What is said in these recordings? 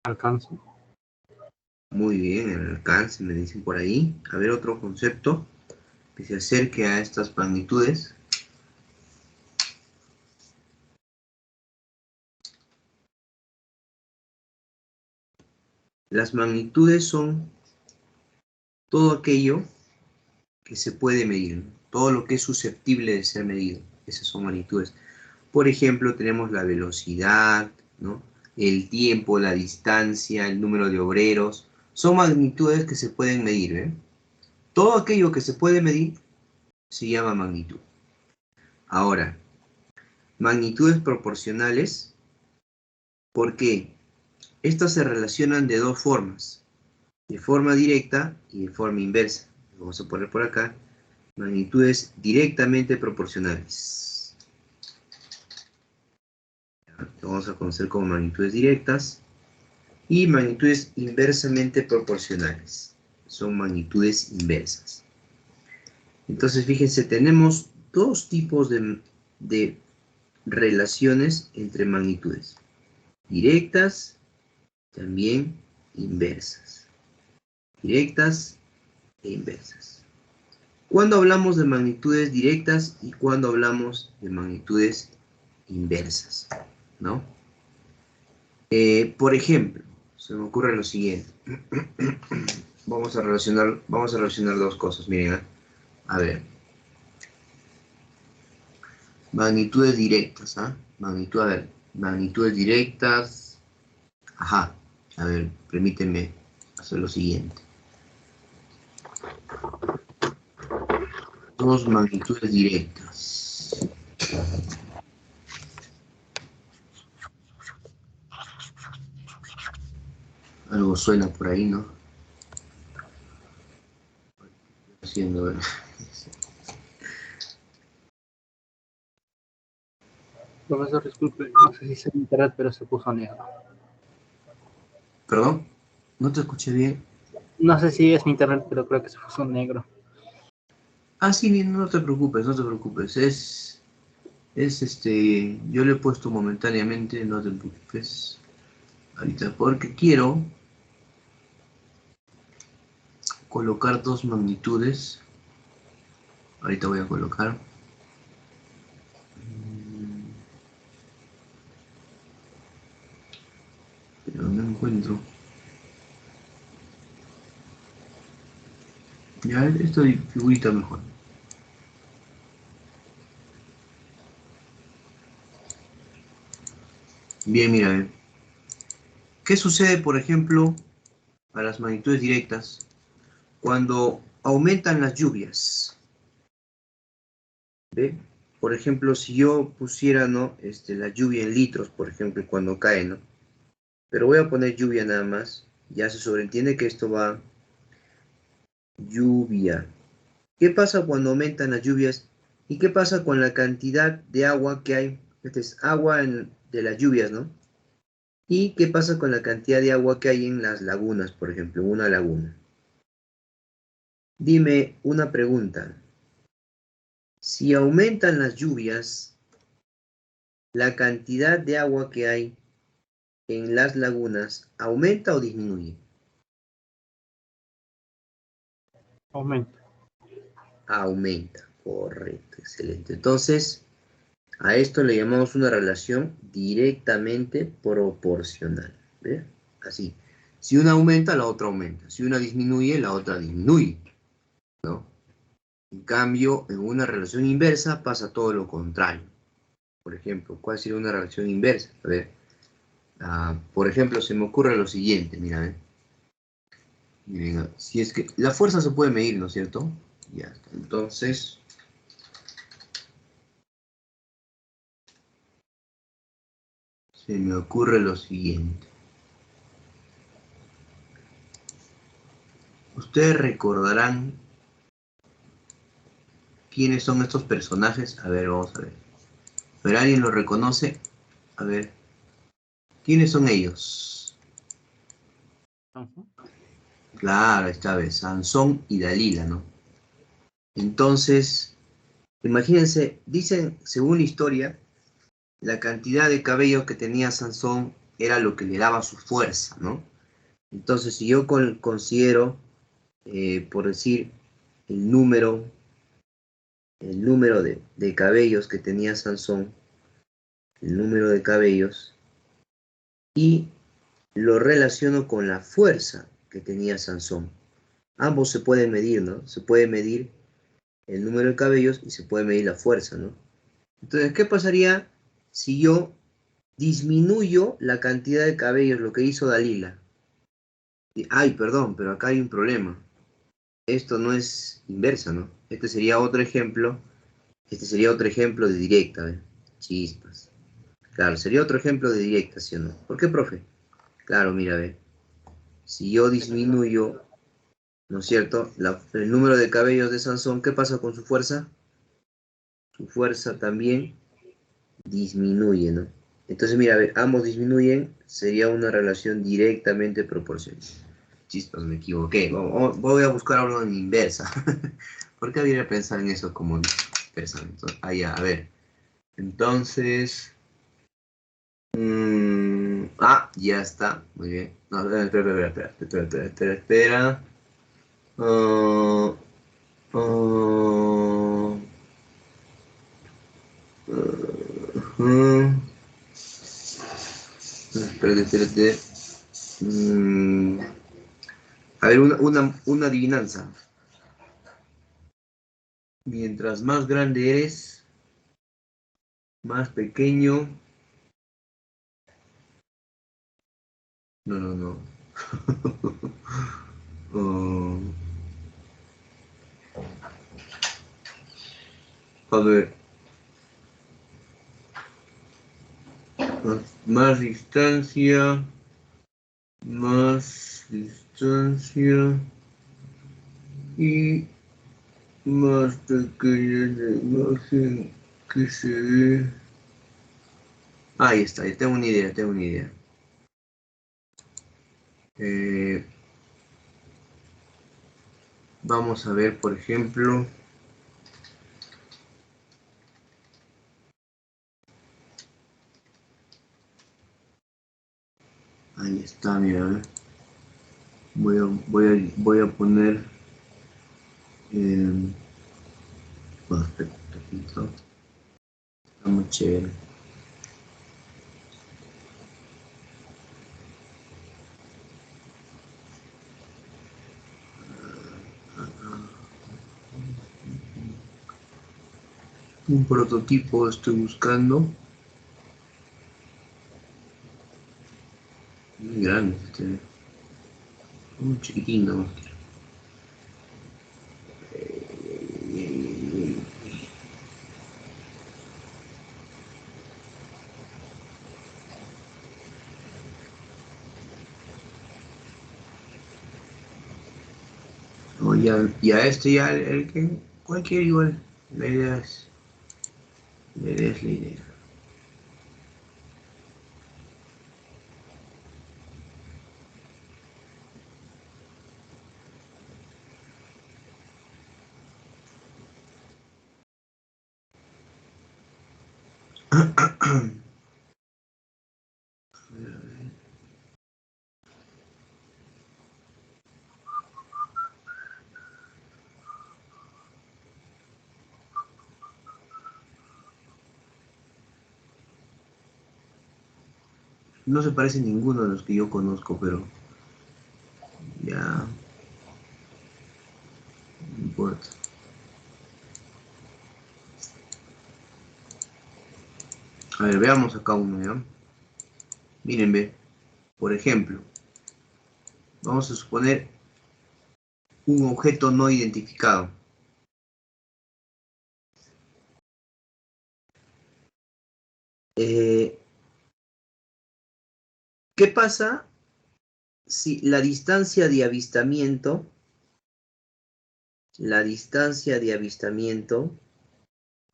Alcance. Muy bien, el alcance, me dicen por ahí. A ver, otro concepto que se acerque a estas magnitudes. Las magnitudes son todo aquello que se puede medir, ¿no? Todo lo que es susceptible de ser medido. Esas son magnitudes. Por ejemplo, tenemos la velocidad, ¿no? El tiempo, la distancia, el número de obreros. Son magnitudes que se pueden medir, ¿eh? Todo aquello que se puede medir se llama magnitud. Ahora, magnitudes proporcionales, ¿por qué? Estas se relacionan de dos formas, de forma directa y de forma inversa. Vamos a poner por acá magnitudes directamente proporcionales. Lo vamos a conocer como magnitudes directas y magnitudes inversamente proporcionales. Son magnitudes inversas. Entonces, fíjense, tenemos dos tipos de relaciones entre magnitudes. Directas, también inversas. Directas e inversas. ¿Cuándo hablamos de magnitudes directas y cuándo hablamos de magnitudes inversas? ¿No? Por ejemplo, se me ocurre lo siguiente. Vamos a relacionar dos cosas. Miren, a ver. Magnitudes directas, ¿ah? Magnitudes directas. Ajá. A ver, permítanme hacer lo siguiente. Dos magnitudes directas. Algo suena por ahí, ¿no? Haciendo, ¿verdad? Profesor, disculpe, no sé si es internet, pero se puso negro. ¿Perdón? No te escuché bien. No sé si es mi internet, pero creo que se puso negro. Ah, sí, no te preocupes, no te preocupes. Yo le he puesto momentáneamente, no te preocupes. Ahorita, porque quiero colocar dos magnitudes. Ahorita voy a colocar. Pero no encuentro. Ya, esto figurita mejor. Bien, mira, ¿qué sucede, por ejemplo, a las magnitudes directas cuando aumentan las lluvias? ¿Ve? Por ejemplo, si yo pusiera, ¿no? La lluvia en litros, por ejemplo, cuando cae, ¿no? Pero voy a poner lluvia nada más. Ya se sobreentiende que esto va lluvia. ¿Qué pasa cuando aumentan las lluvias? ¿Y qué pasa con la cantidad de agua que hay? Este es agua de las lluvias, ¿no? ¿Y qué pasa con la cantidad de agua que hay en las lagunas, por ejemplo, una laguna? Dime una pregunta. Si aumentan las lluvias, ¿la cantidad de agua que hay en las lagunas aumenta o disminuye? Aumenta. Aumenta, correcto, excelente. Entonces, a esto le llamamos una relación directamente proporcional. ¿Ve? Así. Si una aumenta, la otra aumenta. Si una disminuye, la otra disminuye. ¿No? En cambio, en una relación inversa pasa todo lo contrario. Por ejemplo, ¿cuál sería una relación inversa? A ver, por ejemplo, se me ocurre lo siguiente, mira, miren, si es que la fuerza se puede medir, ¿no es cierto? Ya está. Entonces, se me ocurre lo siguiente. Ustedes recordarán quiénes son estos personajes. A ver, vamos a ver. ¿Pero alguien lo reconoce? A ver, ¿quiénes son ellos? Claro, esta vez, Sansón y Dalila, ¿no? Entonces, imagínense, dicen, según la historia, la cantidad de cabello que tenía Sansón era lo que le daba su fuerza, ¿no? Entonces, si yo considero, por decir, el número, de cabellos que tenía Sansón, el número de cabellos, y lo relaciono con la fuerza que tenía Sansón. Ambos se pueden medir, ¿no? Se puede medir el número de cabellos y se puede medir la fuerza, ¿no? Entonces, ¿qué pasaría si yo disminuyo la cantidad de cabellos, lo que hizo Dalila? Ay, perdón, pero acá hay un problema. Esto no es inversa, ¿no? Este sería otro ejemplo de directa, ¿ve? Chispas. Claro, sería otro ejemplo de directa, ¿sí o no? ¿Por qué, profe? Claro, mira, ve. Si yo disminuyo, ¿no es cierto? El número de cabellos de Sansón, ¿qué pasa con su fuerza? Su fuerza también disminuye, ¿no? Entonces, mira, ve, ambos disminuyen, sería una relación directamente proporcional. Chispas, me equivoqué. Voy a buscar algo en inversa. ¿Por qué habría pensar en eso como inversa? Ah, ya, a ver. Entonces. Ya está. Muy bien. No, espera. Ah, ah, ah, espérate. Mm, a ver, una adivinanza. Mientras más grande eres, más pequeño. No, no, no. Ah, a ver, más distancia, más distancia y más pequeña la imagen que se ve. Ahí está, ya tengo una idea. Eh, Vamos a ver, por ejemplo, ahí está, mira, a ver. Voy a poner, eh, bueno, está muy chévere. Un prototipo estoy buscando. Muy grande este, muy chiquitín, ¿no? No, ya este ya el que cualquier igual. La idea es, la idea. No se parece a ninguno de los que yo conozco, pero ya no importa. A ver, veamos acá uno, ¿ya? Miren, ve. Por ejemplo, vamos a suponer un objeto no identificado. Eh, ¿Qué pasa si la distancia de avistamiento,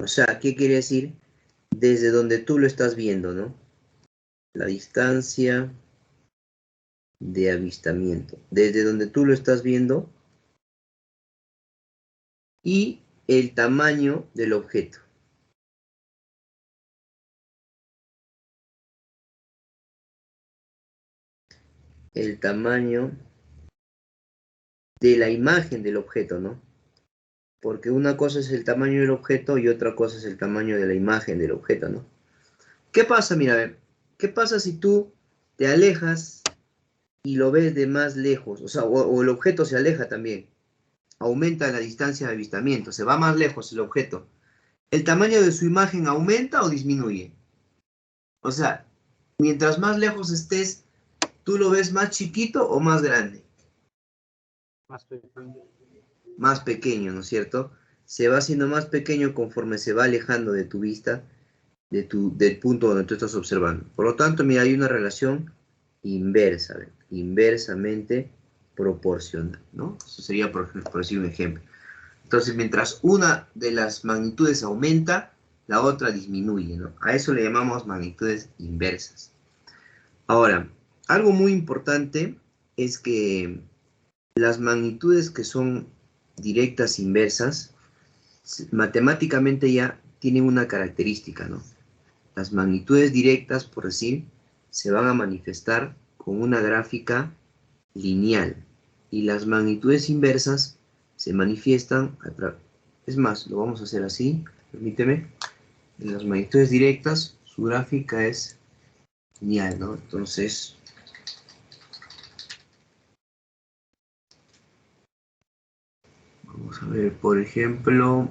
o sea, ¿qué quiere decir? Desde donde tú lo estás viendo, ¿no? La distancia de avistamiento, desde donde tú lo estás viendo y el tamaño del objeto. el tamaño de la imagen del objeto, ¿no? Porque una cosa es el tamaño del objeto y otra cosa es el tamaño de la imagen del objeto, ¿no? ¿Qué pasa? Mira, a ver, ¿qué pasa si tú te alejas y lo ves de más lejos? O sea, o el objeto se aleja también. Aumenta la distancia de avistamiento, se va más lejos el objeto. ¿El tamaño de su imagen aumenta o disminuye? O sea, mientras más lejos estés, ¿tú lo ves más chiquito o más grande? Más pequeño. Más pequeño, ¿no es cierto? Se va haciendo más pequeño conforme se va alejando de tu vista, del punto donde tú estás observando. Por lo tanto, mira, hay una relación inversa, ¿ven? Inversamente proporcional, ¿no? Eso sería, por decir un ejemplo. Entonces, mientras una de las magnitudes aumenta, la otra disminuye, ¿no? A eso le llamamos magnitudes inversas. Ahora, algo muy importante es que las magnitudes que son directas inversas, matemáticamente ya tienen una característica, ¿no? Las magnitudes directas, por decir, se van a manifestar con una gráfica lineal y las magnitudes inversas se manifiestan a través. Es más, lo vamos a hacer así, permíteme. En las magnitudes directas, su gráfica es lineal, ¿no? Entonces, vamos a ver, por ejemplo,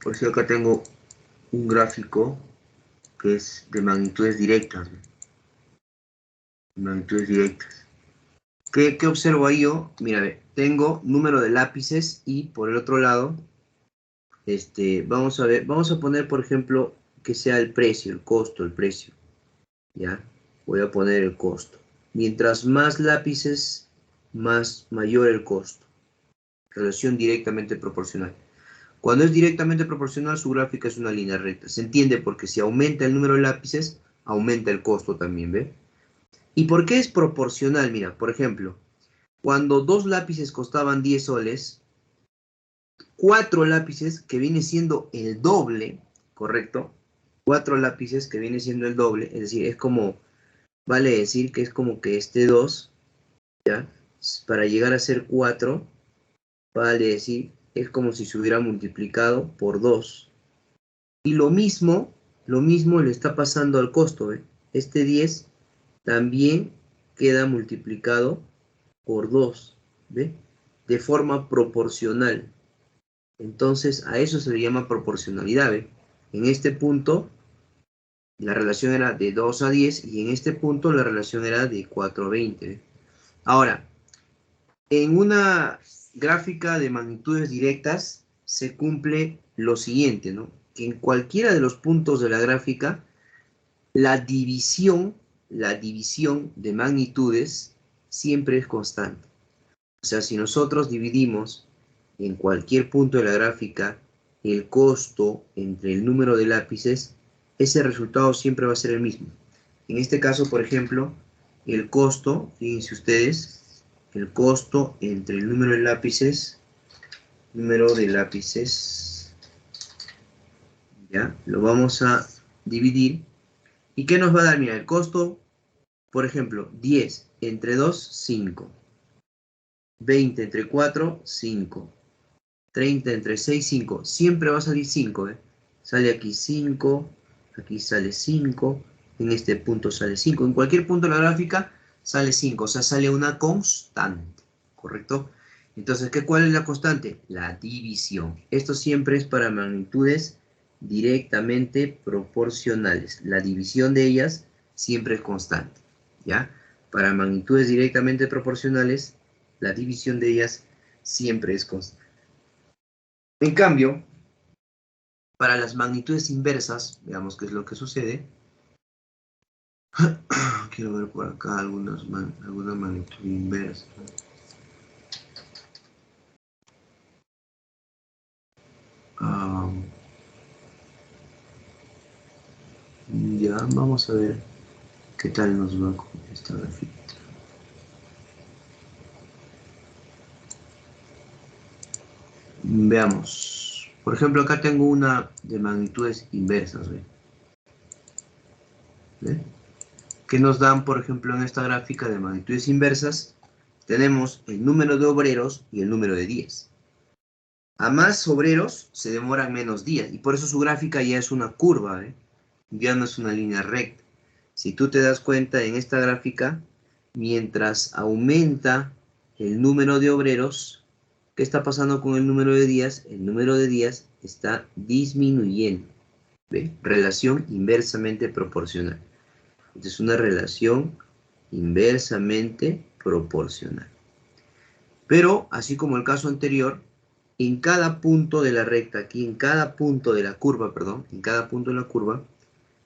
por si acá tengo un gráfico que es de magnitudes directas, ¿no? Magnitudes directas. ¿Qué observo ahí yo? Mira, ve, tengo número de lápices y por el otro lado, vamos a ver, vamos a poner, por ejemplo, que sea el precio, el costo, el precio, ¿ya? Voy a poner el costo. Mientras más lápices, más mayor el costo. Relación directamente proporcional. Cuando es directamente proporcional, su gráfica es una línea recta. Se entiende porque si aumenta el número de lápices, aumenta el costo también, ¿ve? ¿Y por qué es proporcional? Mira, por ejemplo, cuando dos lápices costaban 10 soles, 4 lápices, que viene siendo el doble, ¿correcto? 4 lápices, que viene siendo el doble, es decir, es como, vale decir que es como que este 2, ¿ya? Para llegar a ser 4, vale decir, es como si se hubiera multiplicado por 2. Y lo mismo le está pasando al costo, ¿eh? Este 10 también queda multiplicado por 2, ¿ve? De forma proporcional. Entonces, a eso se le llama proporcionalidad, ¿ve? En este punto, la relación era de 2 a 10 y en este punto la relación era de 4 a 20, ¿ve? Ahora, en una gráfica de magnitudes directas se cumple lo siguiente, ¿no? Que en cualquiera de los puntos de la gráfica, la división de magnitudes siempre es constante. O sea, si nosotros dividimos en cualquier punto de la gráfica el costo entre el número de lápices, ese resultado siempre va a ser el mismo. En este caso, por ejemplo, el costo, fíjense ustedes, el costo entre el número de lápices, ¿ya? Lo vamos a dividir. ¿Y qué nos va a dar? Mira, el costo, por ejemplo, 10 entre 2, 5. 20 entre 4, 5. 30 entre 6, 5. Siempre va a salir 5, ¿eh? Sale aquí 5, aquí sale 5, en este punto sale 5. En cualquier punto de la gráfica sale 5, o sea, sale una constante, ¿correcto? Entonces, ¿cuál es la constante? La división. Esto siempre es para magnitudes directamente proporcionales. La división de ellas siempre es constante, ¿ya? Para magnitudes directamente proporcionales, la división de ellas siempre es constante. En cambio, para las magnitudes inversas, veamos qué es lo que sucede. Quiero ver por acá alguna magnitud inversa. Ya, vamos a ver qué tal nos va con esta gráfica. Veamos. Por ejemplo, acá tengo una de magnitudes inversas. ¿Ve? ¿Ve? ¿Qué nos dan, por ejemplo, en esta gráfica de magnitudes inversas? Tenemos el número de obreros y el número de días. A más obreros se demoran menos días y por eso su gráfica ya es una curva, ¿eh? Ya no es una línea recta. Si tú te das cuenta en esta gráfica, mientras aumenta el número de obreros, ¿qué está pasando con el número de días? El número de días está disminuyendo. ¿Ve? Relación inversamente proporcional. Esta es una relación inversamente proporcional. Pero, así como el caso anterior, en cada punto de la recta, aquí en cada punto de la curva, perdón, en cada punto de la curva,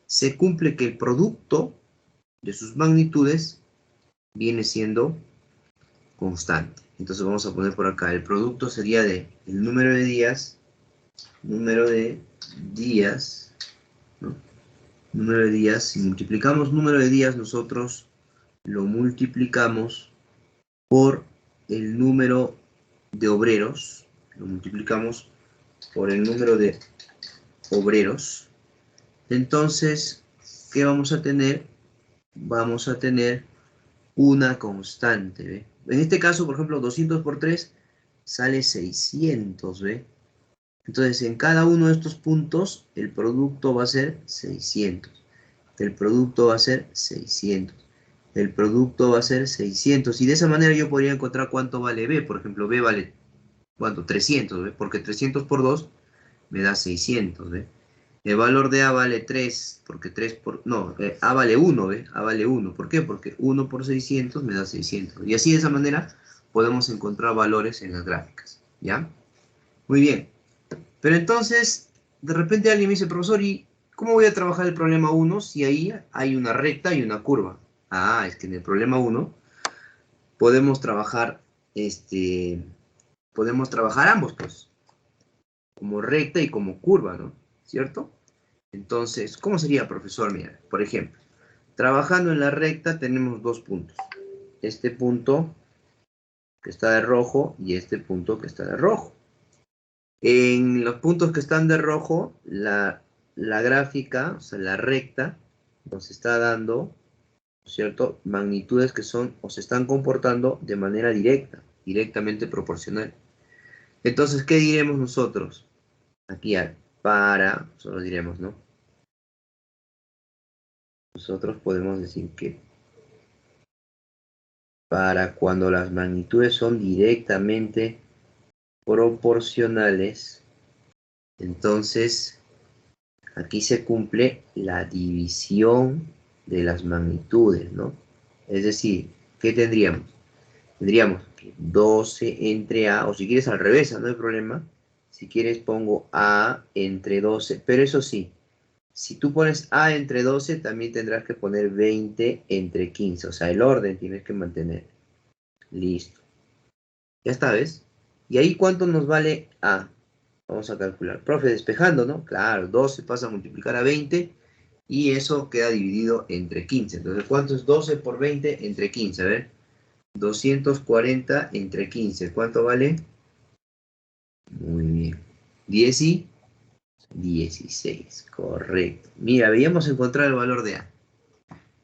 se cumple que el producto de sus magnitudes viene siendo constante. Entonces vamos a poner por acá, el producto sería de el número de días, ¿no? Número de días, si multiplicamos número de días, nosotros lo multiplicamos por el número de obreros, lo multiplicamos por el número de obreros. Entonces, ¿qué vamos a tener? Vamos a tener una constante, ¿ve? En este caso, por ejemplo, 200 por 3 sale 600, ¿ve? Entonces, en cada uno de estos puntos, el producto va a ser 600. El producto va a ser 600. El producto va a ser 600. Y de esa manera yo podría encontrar cuánto vale B. Por ejemplo, B vale, ¿cuánto? 300, ¿ve? Porque 300 por 2 me da 600, ¿ve? El valor de A vale 3, porque 3 por... No, A vale 1, ¿ve? A vale 1. ¿Por qué? Porque 1 por 600 me da 600. Y así de esa manera podemos encontrar valores en las gráficas, ¿ya? Muy bien. Pero entonces, de repente alguien me dice, profesor, ¿y cómo voy a trabajar el problema 1 si ahí hay una recta y una curva? Ah, es que en el problema 1 podemos trabajar, podemos trabajar ambos, pues, como recta y como curva, ¿no? ¿Cierto? Entonces, ¿cómo sería, profesor? Mira, por ejemplo, trabajando en la recta tenemos dos puntos. Este punto que está de rojo y este punto que está de rojo. En los puntos que están de rojo, la gráfica, o sea, la recta, nos está dando, ¿cierto? Magnitudes que son o se están comportando de manera directa, directamente proporcional. Entonces, ¿qué diremos nosotros? Aquí nosotros diremos, ¿no? Nosotros podemos decir que para cuando las magnitudes son directamente proporcionales, entonces aquí se cumple la división de las magnitudes, ¿no? Es decir, ¿qué tendríamos? Tendríamos que 12 entre A, o si quieres al revés, no hay problema. Si quieres pongo A entre 12, pero eso sí, si tú pones A entre 12, también tendrás que poner 20 entre 15, o sea, el orden tienes que mantener. Listo. Ya está, ¿ves? ¿Y ahí cuánto nos vale A? Vamos a calcular. Profe, despejando, ¿no? Claro, 12 pasa a multiplicar a 20 y eso queda dividido entre 15. Entonces, ¿cuánto es 12 por 20 entre 15? A ver, 240 entre 15. ¿Cuánto vale? Muy bien. 10 y 16. Correcto. Mira, veíamos encontrar el valor de A.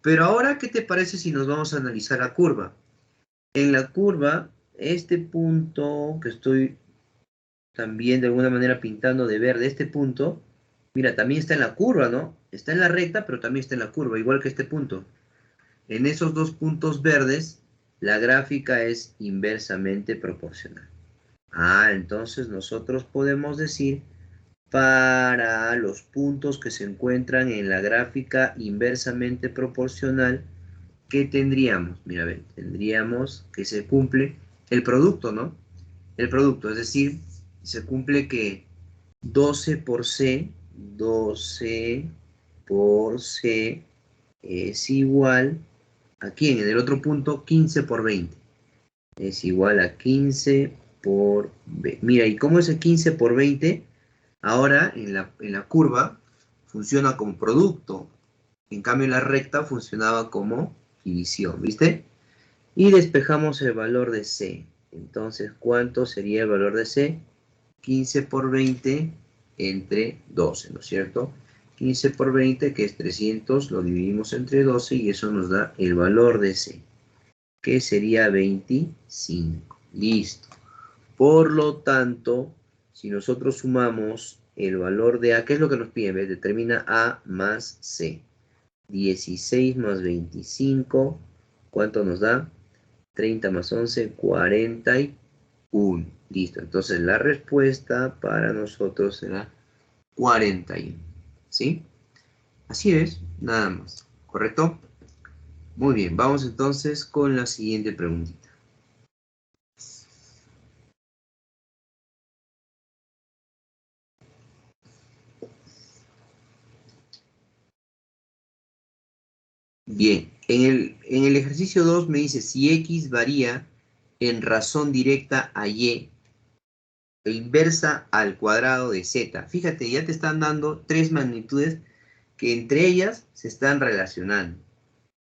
Pero ahora, ¿qué te parece si nos vamos a analizar la curva? En la curva, este punto que estoy también de alguna manera pintando de verde, este punto, mira, también está en la curva, ¿no? Está en la recta, pero también está en la curva, igual que este punto. En esos dos puntos verdes, la gráfica es inversamente proporcional. Ah, entonces nosotros podemos decir para los puntos que se encuentran en la gráfica inversamente proporcional, ¿qué tendríamos? Mira, ven, tendríamos que se cumple el producto, ¿no? El producto, es decir, se cumple que 12 por C, 12 por C es igual a ¿quién? En el otro punto, 15 por 20. Es igual a 15 por 20. Mira, ¿y cómo es el 15 por 20? Ahora, en la curva, funciona como producto. En cambio, en la recta funcionaba como división, ¿viste? Y despejamos el valor de C. Entonces, ¿cuánto sería el valor de C? 15 por 20 entre 12, ¿no es cierto? 15 por 20, que es 300, lo dividimos entre 12 y eso nos da el valor de C, que sería 25. Listo. Por lo tanto, si nosotros sumamos el valor de A, ¿qué es lo que nos piden? ¿Ves? Determina A más C. 16 más 25, ¿cuánto nos da? 30 más 11, 41. Listo, entonces la respuesta para nosotros será 41. ¿Sí? Así es, nada más. ¿Correcto? Muy bien, vamos entonces con la siguiente preguntita. Bien, en el ejercicio 2 me dice si x varía en razón directa a y e inversa al cuadrado de z. Fíjate, ya te están dando tres magnitudes que entre ellas se están relacionando.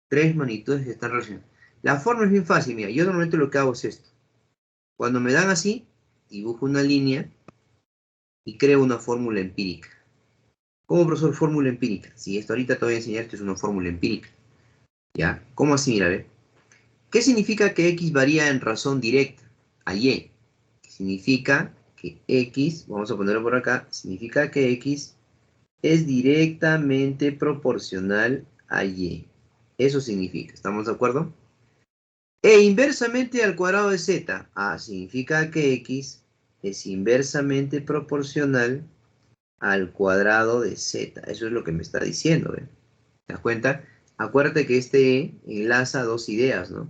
Tres magnitudes que se están relacionando. La forma es bien fácil, mira, yo normalmente lo que hago es esto. Cuando me dan así, dibujo una línea y creo una fórmula empírica. ¿Cómo, profesor, fórmula empírica? Si esto ahorita te voy a enseñar que es una fórmula empírica. ¿Ya? ¿Cómo así? Mira, a ver. ¿Qué significa que x varía en razón directa a y? Significa que x, vamos a ponerlo por acá, significa que x es directamente proporcional a y. Eso significa, ¿estamos de acuerdo? E inversamente al cuadrado de z. Significa que x es inversamente proporcional al cuadrado de z. Eso es lo que me está diciendo, ¿eh? ¿Te das cuenta? Acuérdate que este enlaza dos ideas, ¿no?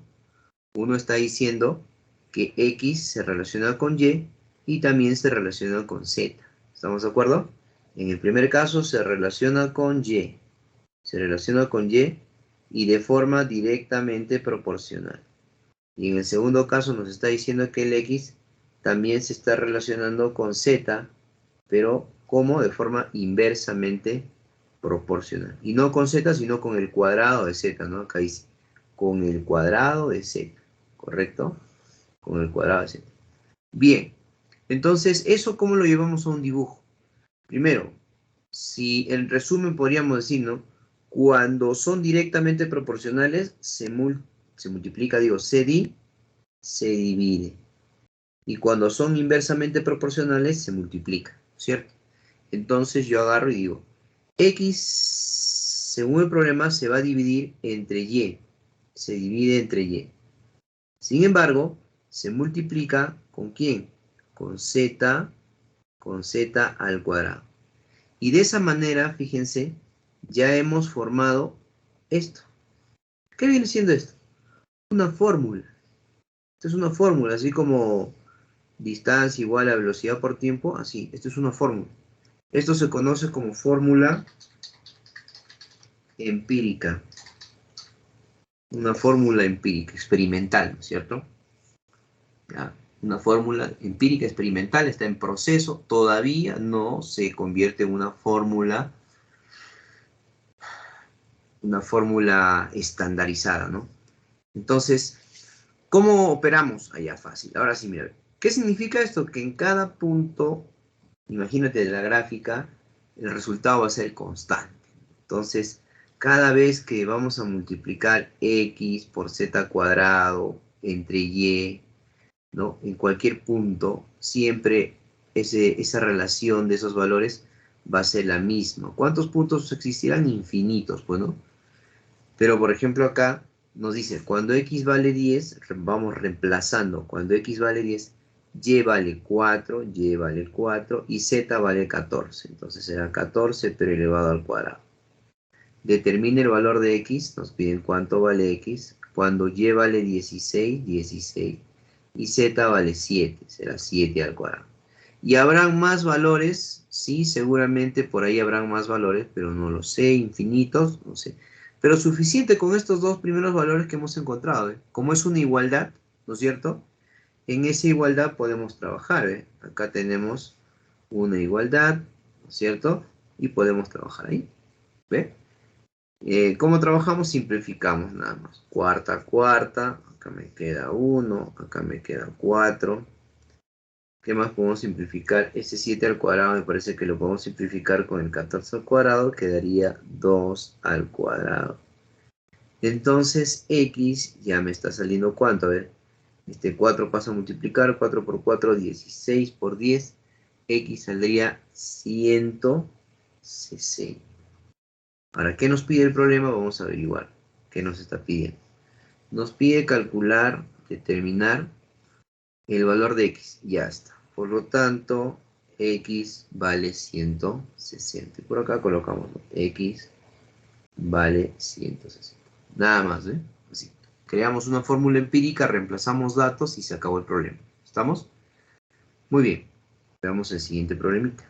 Uno está diciendo que x se relaciona con y también se relaciona con z. ¿Estamos de acuerdo? En el primer caso se relaciona con y. Se relaciona con y de forma directamente proporcional. Y en el segundo caso nos está diciendo que el x también se está relacionando con z, pero como de forma inversamente proporcional. Y no con z, sino con el cuadrado de z, ¿no? Acá dice, con el cuadrado de z, ¿correcto? Con el cuadrado de z. Bien, entonces, ¿eso cómo lo llevamos a un dibujo? Primero, si en resumen podríamos decir, ¿no? Cuando son directamente proporcionales, se multiplica, digo, se divide. Y cuando son inversamente proporcionales, se multiplica, ¿cierto? Entonces yo agarro y digo, x, según el problema, se va a dividir entre y. Se divide entre y. Sin embargo, se multiplica ¿con quién? Con z al cuadrado. Y de esa manera, fíjense, ya hemos formado esto. ¿Qué viene siendo esto? Una fórmula. Esto es una fórmula, así como distancia igual a velocidad por tiempo, así. Esto es una fórmula. Esto se conoce como fórmula empírica. Una fórmula empírica, experimental, ¿no es cierto? ¿Ya? Una fórmula empírica experimental está en proceso, todavía no se convierte en una fórmula estandarizada, ¿no? Entonces, ¿cómo operamos? Allá fácil. Ahora sí, mira. ¿Qué significa esto? Que en cada punto, imagínate de la gráfica, el resultado va a ser constante. Entonces, cada vez que vamos a multiplicar x por z cuadrado entre y, ¿no? En cualquier punto, siempre esa relación de esos valores va a ser la misma. ¿Cuántos puntos existirán? Infinitos, bueno. Pero, por ejemplo, acá nos dice, cuando x vale 10, vamos reemplazando. Cuando x vale 10, y vale 4, y vale 4 y z vale 14. Entonces será 14 pero elevado al cuadrado. Determine el valor de x, nos piden cuánto vale x. Cuando y vale 16, 16. Y z vale 7, será 7 al cuadrado. ¿Y habrán más valores? Sí, seguramente por ahí habrán más valores, pero no lo sé, infinitos, no sé. Pero suficiente con estos dos primeros valores que hemos encontrado, ¿eh? Como es una igualdad, ¿no es cierto? En esa igualdad podemos trabajar, ¿eh? Acá tenemos una igualdad, ¿no es cierto? Y podemos trabajar ahí, ¿ve? ¿Cómo trabajamos? Simplificamos nada más. Cuarta, cuarta, acá me queda 1, acá me queda 4. ¿Qué más podemos simplificar? Ese 7 al cuadrado me parece que lo podemos simplificar con el 14 al cuadrado. Quedaría 2 al cuadrado. Entonces x ya me está saliendo ¿cuánto? A ver. Este 4 pasa a multiplicar. 4 por 4, 16 por 10. X saldría 160. ¿Para qué nos pide el problema? Vamos a averiguar. ¿Qué nos está pidiendo? Nos pide calcular, determinar el valor de x. Ya está. Por lo tanto, x vale 160. Por acá colocamos, ¿no? X vale 160. Nada más, ¿eh? Así. Creamos una fórmula empírica, reemplazamos datos y se acabó el problema. ¿Estamos? Muy bien. Veamos el siguiente problemita.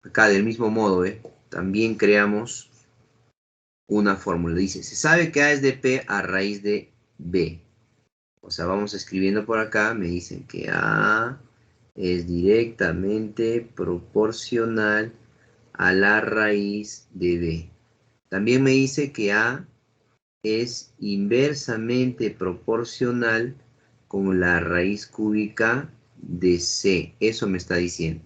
Acá del mismo modo, también creamos una fórmula. Dice, se sabe que A es de P a raíz de B. O sea, vamos escribiendo por acá, me dicen que A es directamente proporcional a la raíz de B. También me dice que A es inversamente proporcional con la raíz cúbica de C. Eso me está diciendo.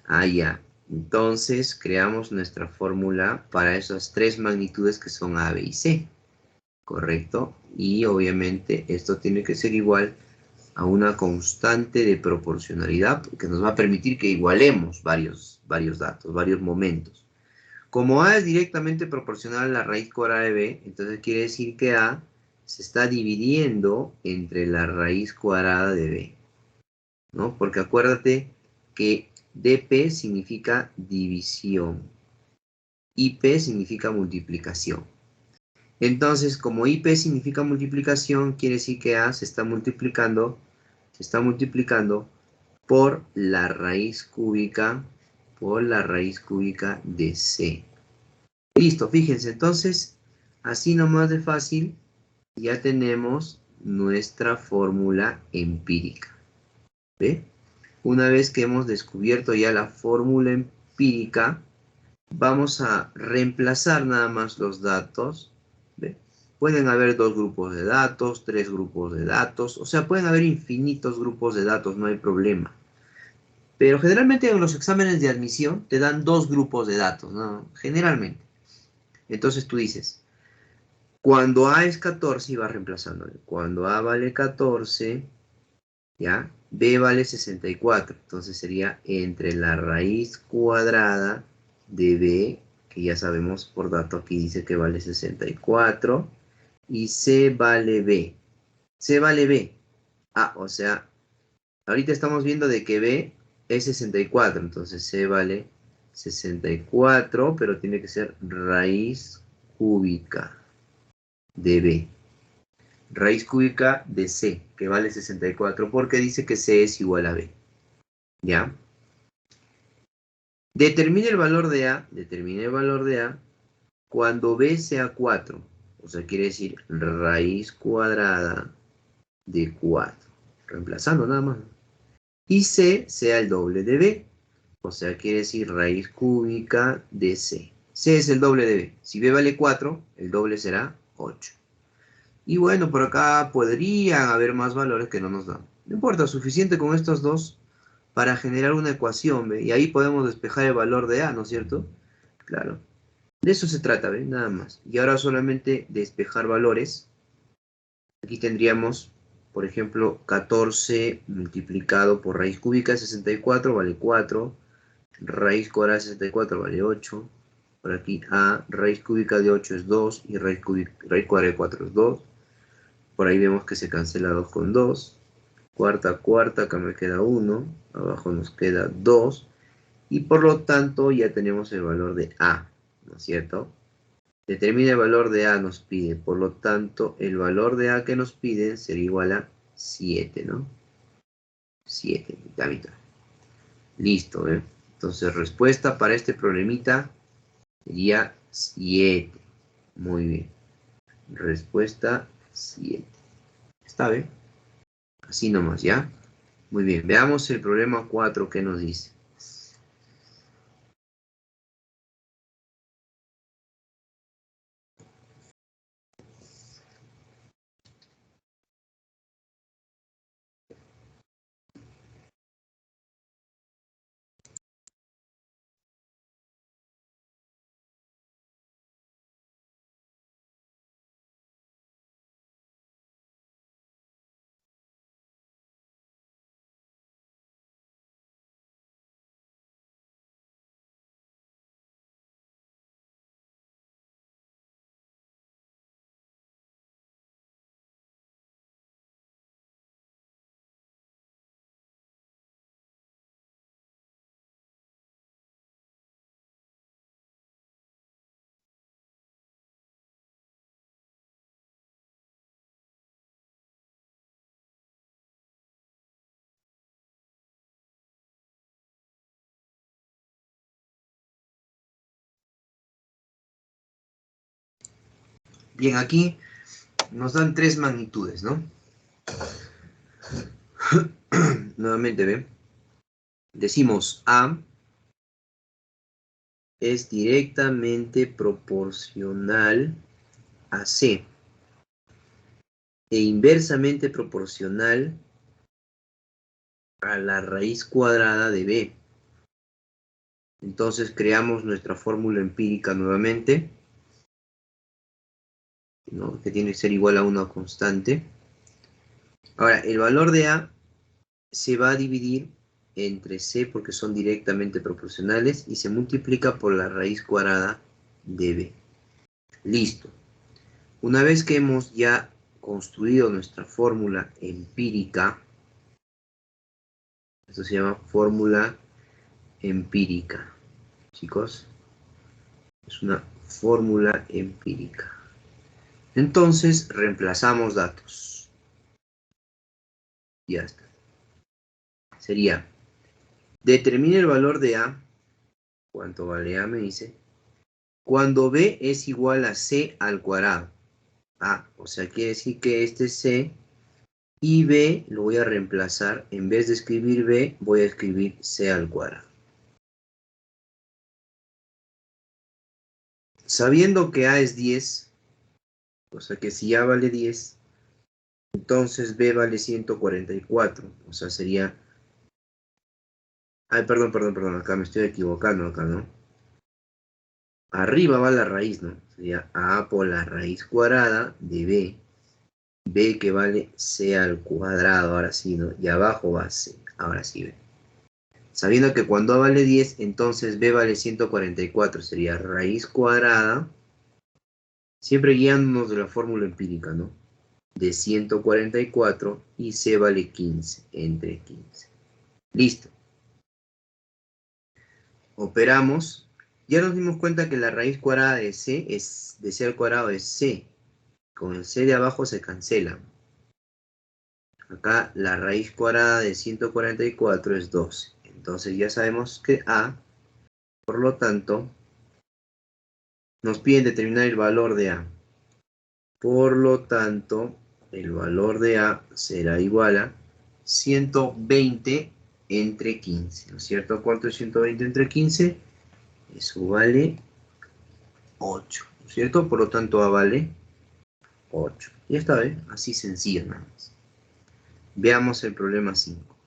Ah, ya. Entonces, creamos nuestra fórmula para esas tres magnitudes que son A, B y C. ¿Correcto? Y obviamente esto tiene que ser igual a una constante de proporcionalidad que nos va a permitir que igualemos varios datos, varios momentos. Como A es directamente proporcional a la raíz cuadrada de B, entonces quiere decir que A se está dividiendo entre la raíz cuadrada de B, ¿no? Porque acuérdate que dp significa división y p significa multiplicación. Entonces, como ip significa multiplicación, quiere decir que a se está multiplicando por la raíz cúbica de c. Listo, fíjense, entonces, así nomás de fácil, ya tenemos nuestra fórmula empírica. ¿Ve? Una vez que hemos descubierto ya la fórmula empírica, vamos a reemplazar nada más los datos. ¿Ve? Pueden haber 2 grupos de datos, 3 grupos de datos, o sea, pueden haber infinitos grupos de datos, no hay problema. Pero generalmente en los exámenes de admisión te dan 2 grupos de datos, ¿no? Generalmente. Entonces tú dices, cuando A es 14, y vas reemplazando. Cuando A vale 14, ¿ya? B vale 64. Entonces sería entre la raíz cuadrada de B, que ya sabemos por dato aquí dice que vale 64, y C vale B. C vale B. Ah, o sea, ahorita estamos viendo de que B es 64, entonces C vale 64, pero tiene que ser raíz cúbica de B. Raíz cúbica de C, que vale 64, porque dice que C es igual a B. ¿Ya? Determine el valor de A cuando B sea 4. O sea, quiere decir raíz cuadrada de 4. Reemplazando nada más. Y C sea el doble de B. O sea, quiere decir raíz cúbica de C. C es el doble de B. Si B vale 4, el doble será 8. Y bueno, por acá podrían haber más valores que no nos dan. No importa, suficiente con estos dos para generar una ecuación, ¿ve? Y ahí podemos despejar el valor de A, ¿no es cierto? Claro. De eso se trata, ¿ve? Nada más. Y ahora solamente despejar valores. Aquí tendríamos, por ejemplo, 14 multiplicado por raíz cúbica de 64 vale 4. Raíz cuadrada de 64 vale 8. Por aquí A, raíz cúbica de 8 es 2 y raíz cuadrada de 4 es 2. Por ahí vemos que se cancela 2 con 2. Cuarta, acá me queda 1. Abajo nos queda 2. Y por lo tanto ya tenemos el valor de A, ¿no es cierto? Determina el valor de A nos pide. Por lo tanto, el valor de A que nos piden sería igual a 7, ¿no? 7, mitad. Listo, ¿eh? Entonces, respuesta para este problemita sería 7. Muy bien. Respuesta 7. ¿Está bien? Así nomás, ¿ya? Muy bien. Veamos el problema 4 que nos dice. Bien, aquí nos dan tres magnitudes, ¿no? Nuevamente, ¿ven? Decimos A es directamente proporcional a C e inversamente proporcional a la raíz cuadrada de B. Entonces creamos nuestra fórmula empírica nuevamente, ¿no? Que tiene que ser igual a una constante. Ahora, el valor de A se va a dividir entre C porque son directamente proporcionales y se multiplica por la raíz cuadrada de B. Listo. Una vez que hemos ya construido nuestra fórmula empírica, esto se llama fórmula empírica, chicos. Es una fórmula empírica. Entonces, reemplazamos datos. Ya está. Sería, determine el valor de A, ¿cuánto vale A? Me dice, cuando B es igual a C al cuadrado. O sea, quiere decir que este es C y B lo voy a reemplazar, en vez de escribir B, voy a escribir C al cuadrado. Sabiendo que A es 10, o sea que si A vale 10, entonces B vale 144, o sea sería... Ay, perdón, acá me estoy equivocando, acá, ¿no? Arriba va la raíz, ¿no? Sería A por la raíz cuadrada de B. B que vale C al cuadrado, ahora sí, ¿no? Y abajo va C, ahora sí B. Sabiendo que cuando A vale 10, entonces B vale 144, sería raíz cuadrada, siempre guiándonos de la fórmula empírica, ¿no? De 144 y C vale 15, entre 15. Listo. Operamos. Ya nos dimos cuenta que la raíz cuadrada de C al cuadrado es C. Con el C de abajo se cancela. Acá la raíz cuadrada de 144 es 12. Entonces ya sabemos que A, por lo tanto, nos piden determinar el valor de A. Por lo tanto, el valor de A será igual a 120 entre 15. ¿No es cierto? ¿Cuánto es 120 entre 15? Eso vale 8. ¿No es cierto? Por lo tanto, A vale 8. Ya está, ¿eh? Así sencillo nada más. Veamos el problema 5.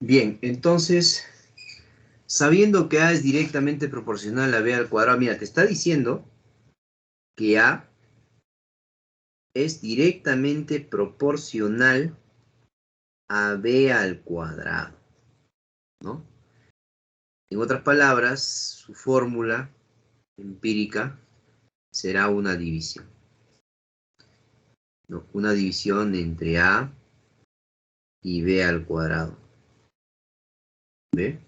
Bien, entonces, sabiendo que A es directamente proporcional a B al cuadrado, mira, te está diciendo que A es directamente proporcional a B al cuadrado, ¿no? En otras palabras, su fórmula empírica será una división, ¿no? Una división entre A y B al cuadrado. ¿Ve?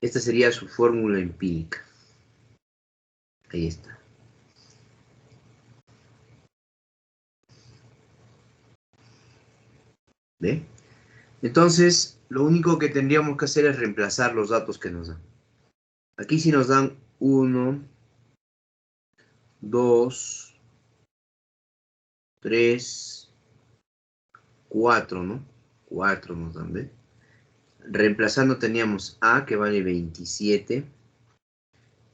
Esta sería su fórmula empírica. Ahí está. ¿Ve? Entonces, lo único que tendríamos que hacer es reemplazar los datos que nos dan. Aquí sí nos dan 1, 2, 3, 4, ¿no? 4 nos dan, ¿ve? Reemplazando teníamos A, que vale 27,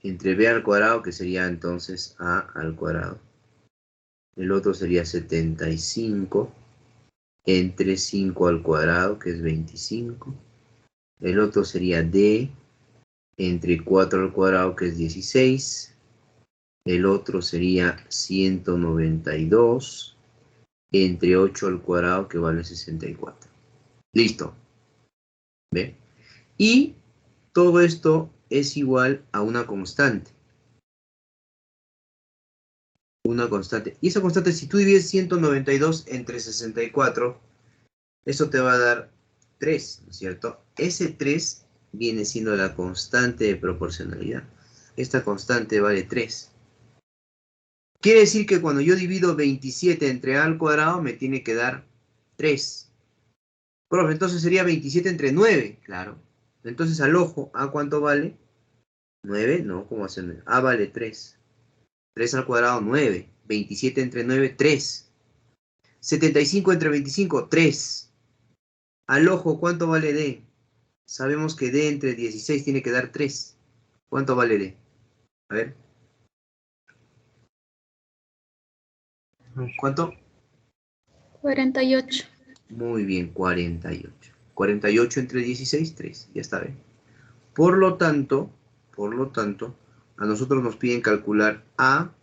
entre B al cuadrado, que sería entonces A al cuadrado. El otro sería 75, entre 5 al cuadrado, que es 25. El otro sería D, entre 4 al cuadrado, que es 16. El otro sería 192, entre 8 al cuadrado, que vale 64. Listo. ¿Ve? Y todo esto es igual a una constante. Una constante. Y esa constante, si tú divides 192 entre 64, eso te va a dar 3, ¿no es cierto? Ese 3 viene siendo la constante de proporcionalidad. Esta constante vale 3. Quiere decir que cuando yo divido 27 entre a al cuadrado, me tiene que dar 3. Profe, entonces sería 27 entre 9, claro. Entonces al ojo, ¿a cuánto vale? 9, no, ¿cómo hacen? A vale 3. 3 al cuadrado, 9. 27 entre 9, 3. 75 entre 25, 3. Al ojo, ¿cuánto vale D? Sabemos que D entre 16 tiene que dar 3. ¿Cuánto vale D? A ver. ¿Cuánto? 48. Muy bien, 48. 48 entre 16, 3. Ya está bien. Por lo tanto, a nosotros nos piden calcular A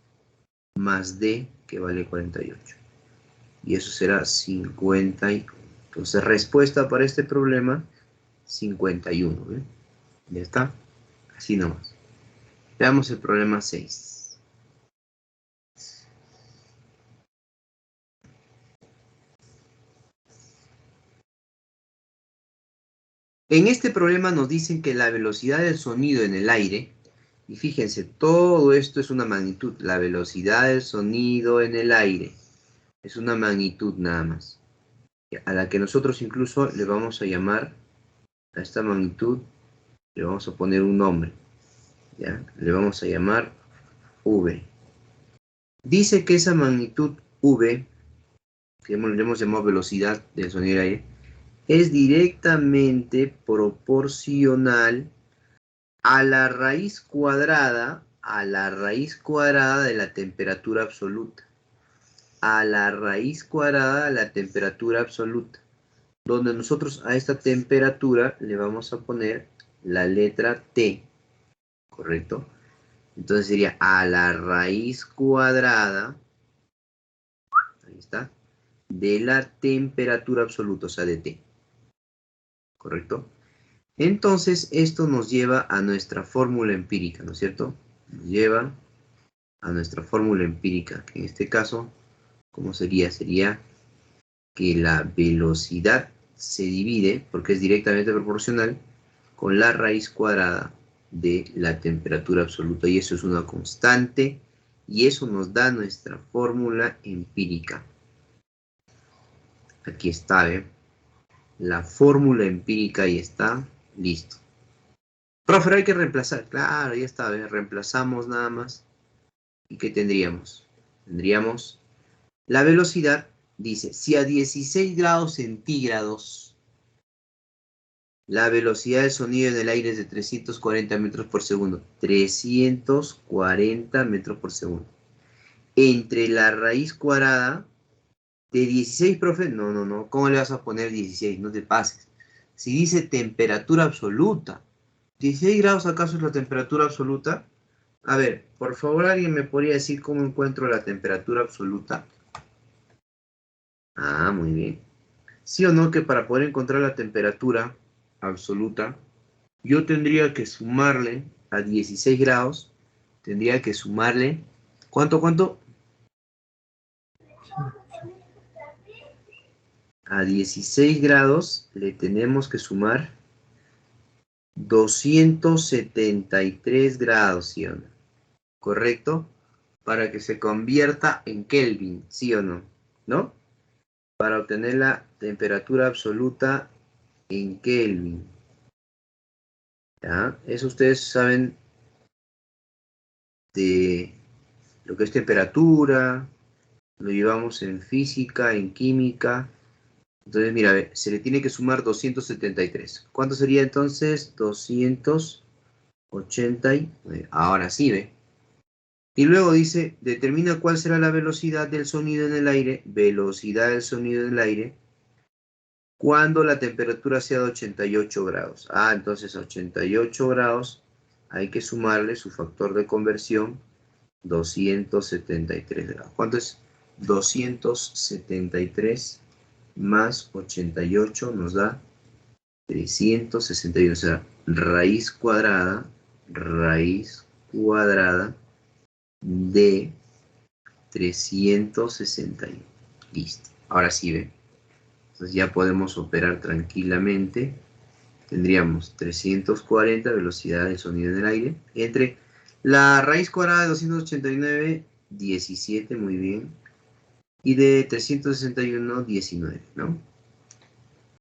más D, que vale 48. Y eso será 51. Entonces, respuesta para este problema, 51. ¿Ve? Ya está. Así nomás. Veamos el problema 6. En este problema nos dicen que la velocidad del sonido en el aire, y fíjense, todo esto es una magnitud, la velocidad del sonido en el aire, es una magnitud nada más, a la que nosotros incluso le vamos a llamar, a esta magnitud, le vamos a poner un nombre, ¿ya? Le vamos a llamar V. Dice que esa magnitud V, que le hemos llamado velocidad del sonido del aire, es directamente proporcional a la raíz cuadrada de la temperatura absoluta. A la raíz cuadrada de la temperatura absoluta. Donde nosotros a esta temperatura le vamos a poner la letra T. ¿Correcto? Entonces sería a la raíz cuadrada, ahí está, de la temperatura absoluta, o sea, de T. ¿Correcto? Entonces, esto nos lleva a nuestra fórmula empírica, ¿no es cierto? Nos lleva a nuestra fórmula empírica, que en este caso, ¿cómo sería? Sería que la velocidad se divide, porque es directamente proporcional, con la raíz cuadrada de la temperatura absoluta. Y eso es una constante, y eso nos da nuestra fórmula empírica. Aquí está, ¿eh? La fórmula empírica, ahí está, listo. Profe, hay que reemplazar. Claro, ya está, ¿eh? Reemplazamos nada más. ¿Y qué tendríamos? Tendríamos la velocidad, dice, si a 16 grados centígrados la velocidad del sonido en el aire es de 340 metros por segundo. 340 metros por segundo. Entre la raíz cuadrada de 16, profe. No. ¿Cómo le vas a poner 16? No te pases. Si dice temperatura absoluta. ¿16 grados acaso es la temperatura absoluta? A ver, por favor, ¿alguien me podría decir cómo encuentro la temperatura absoluta? Ah, muy bien. ¿Sí o no que para poder encontrar la temperatura absoluta, yo tendría que sumarle a 16 grados, tendría que sumarle, ¿cuánto? A 16 grados le tenemos que sumar 273 grados, ¿sí o no? ¿Correcto? Para que se convierta en Kelvin, ¿sí o no? ¿No? Para obtener la temperatura absoluta en Kelvin. ¿Ya? Eso ustedes saben de lo que es temperatura, lo llevamos en física, en química. Entonces, mira, a ver, se le tiene que sumar 273. ¿Cuánto sería entonces? 289. Ahora sí, ¿ve? Y luego dice, determina cuál será la velocidad del sonido en el aire, velocidad del sonido en el aire, cuando la temperatura sea de 88 grados. Ah, entonces a 88 grados hay que sumarle su factor de conversión, 273 grados. ¿Cuánto es? 273 más 88 nos da 361. O sea, raíz cuadrada de 361. Listo. Ahora sí, ¿ve? Entonces ya podemos operar tranquilamente. Tendríamos 340 velocidad del sonido en el aire entre la raíz cuadrada de 289, 17, muy bien, y de 361, 19, ¿no?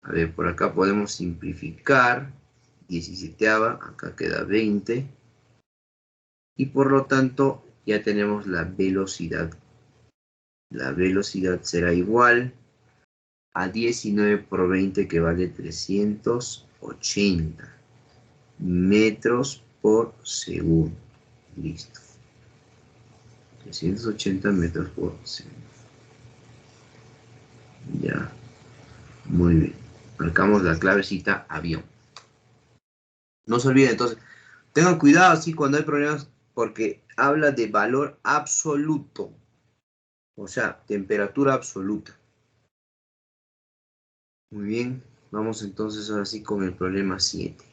A ver, por acá podemos simplificar. 17ava, acá queda 20. Y por lo tanto, ya tenemos la velocidad. La velocidad será igual a 19 por 20, que vale 380 metros por segundo. Listo. 380 metros por segundo. Ya. Muy bien. Marcamos la clavecita avión. No se olviden, entonces, tengan cuidado, sí, cuando hay problemas, porque habla de valor absoluto. O sea, temperatura absoluta. Muy bien, vamos entonces ahora sí con el problema 7.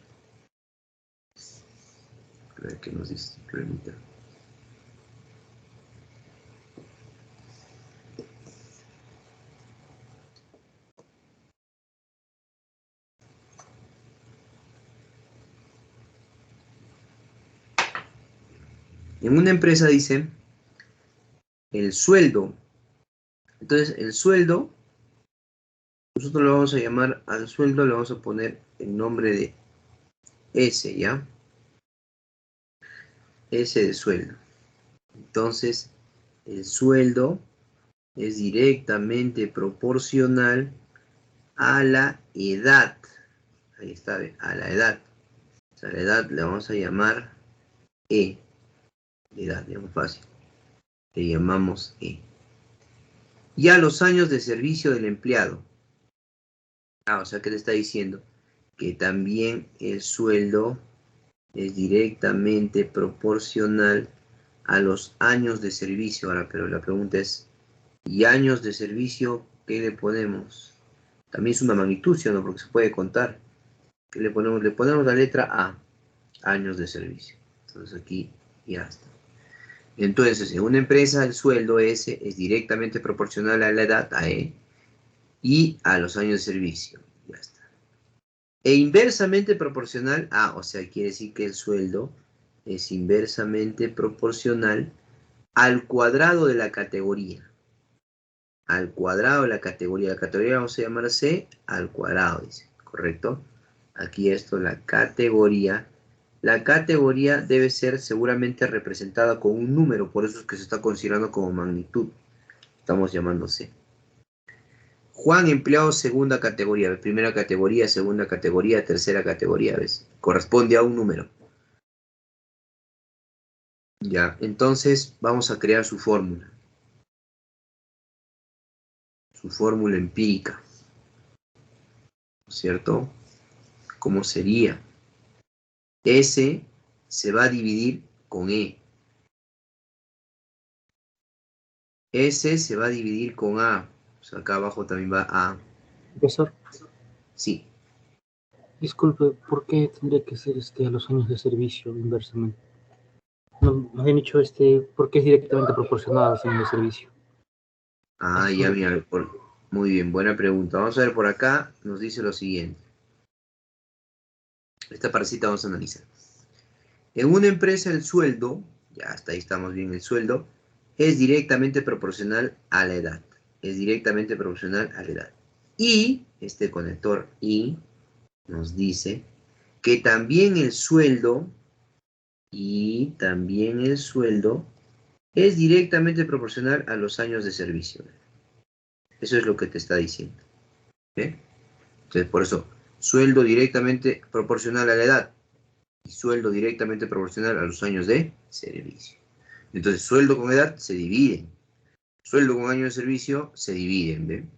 A ver qué nos dice este problemita. En una empresa dice el sueldo. Entonces, el sueldo, nosotros lo vamos a llamar al sueldo, le vamos a poner el nombre de S, ¿ya? S de sueldo. Entonces, el sueldo es directamente proporcional a la edad. Ahí está, a la edad. O sea, la edad le vamos a llamar E. Edad, digamos fácil. Le llamamos E. Y a los años de servicio del empleado. Ah, o sea, ¿qué te está diciendo? Que también el sueldo es directamente proporcional a los años de servicio. Ahora, pero la pregunta es, ¿y años de servicio qué le ponemos? También es una magnitud, ¿sí o no? Porque se puede contar. ¿Qué le ponemos? Le ponemos la letra A, años de servicio. Entonces aquí ya está. Entonces, en una empresa el sueldo S es directamente proporcional a la edad, a E, y a los años de servicio. Ya está. E inversamente proporcional a, o sea, quiere decir que el sueldo es inversamente proporcional al cuadrado de la categoría. Al cuadrado de la categoría. La categoría vamos a llamar C al cuadrado, dice. ¿Correcto? Aquí esto, la categoría. La categoría debe ser seguramente representada con un número, por eso es que se está considerando como magnitud. Estamos llamando C. Juan, empleado, segunda categoría. Primera categoría, segunda categoría, tercera categoría, ¿ves? Corresponde a un número. Ya, entonces vamos a crear su fórmula. Su fórmula empírica. ¿Cierto? ¿Cómo sería? S se va a dividir con E. S se va a dividir con A. O sea, acá abajo también va A. Profesor, Sí. disculpe, ¿por qué tendría que ser a los años de servicio inversamente? No, me habían dicho porque es directamente proporcional a los años de servicio. Ah, Eso ya, es mira, muy bien, buena pregunta. Vamos a ver por acá, nos dice lo siguiente. Esta partecita vamos a analizar. En una empresa el sueldo, ya hasta ahí estamos bien, el sueldo es directamente proporcional a la edad. Es directamente proporcional a la edad. Y este conector Y nos dice que también el sueldo es directamente proporcional a los años de servicio. Eso es lo que te está diciendo. ¿Eh? Entonces, por eso, sueldo directamente proporcional a la edad y sueldo directamente proporcional a los años de servicio. Entonces, sueldo con edad se dividen. Sueldo con años de servicio se dividen, ¿ven?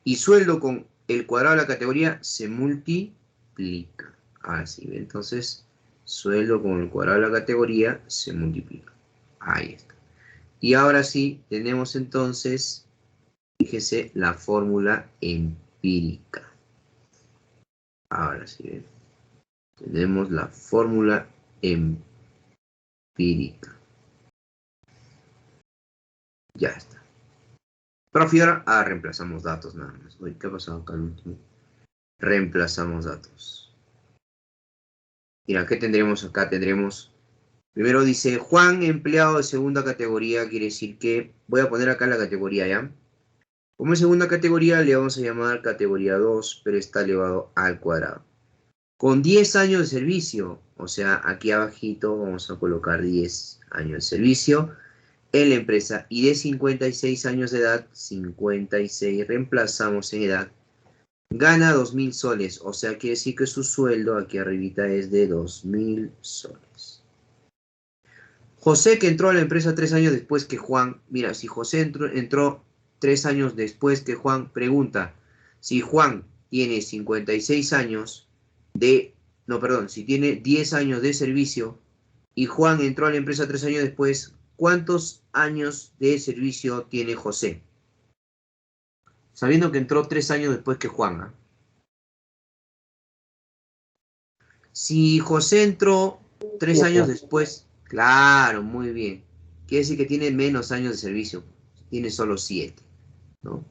Y sueldo con el cuadrado de la categoría se multiplica. Así, ¿ven? Entonces, sueldo con el cuadrado de la categoría se multiplica. Ahí está. Y ahora sí, tenemos entonces, fíjese, la fórmula empírica. Ahora sí, ¿ven? Tenemos la fórmula empírica. Ya está. Profe, ahora reemplazamos datos nada más. Uy, ¿qué ha pasado acá al último? Reemplazamos datos. Mira, ¿qué tendremos acá? Tendremos, primero dice, Juan, empleado de segunda categoría, quiere decir que, voy a poner acá la categoría, ¿ya? Como es segunda categoría, le vamos a llamar categoría 2, pero está elevado al cuadrado. Con 10 años de servicio, o sea, aquí abajito vamos a colocar 10 años de servicio en la empresa. Y de 56 años de edad, 56, reemplazamos en edad, gana 2.000 soles, o sea, quiere decir que su sueldo aquí arribita es de 2.000 soles. José, que entró a la empresa 3 años después que Juan, mira, si José entró 3 años después que Juan, pregunta, si Juan tiene 56 años si tiene 10 años de servicio y Juan entró a la empresa 3 años después, ¿cuántos años de servicio tiene José? Sabiendo que entró 3 años después que Juan, ¿eh? Si José entró 3 años 7. después, claro, muy bien. Quiere decir que tiene menos años de servicio. Tiene solo 7, ¿no?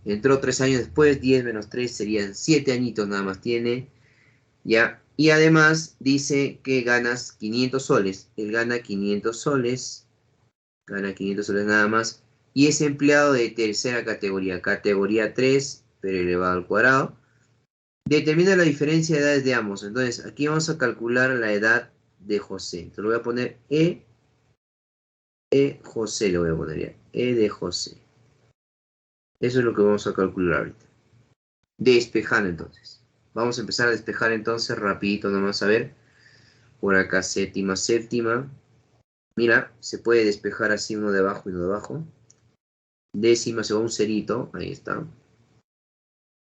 Entró 3 años después, 10 menos 3 serían 7 añitos nada más tiene. ¿Ya? Y además dice que ganas 500 soles. Él gana 500 soles. Gana 500 soles nada más. Y es empleado de tercera categoría. Categoría 3, pero elevado al cuadrado. Determina la diferencia de edades de ambos. Entonces, aquí vamos a calcular la edad de José. Entonces, lo voy a poner José, le voy a poner ya. E de José. Eso es lo que vamos a calcular ahorita. Despejando entonces. Vamos a empezar a despejar entonces rapidito nomás a ver. Por acá séptima, séptima. Mira, se puede despejar así uno de abajo y uno de abajo. Décima se va un cerito. Ahí está.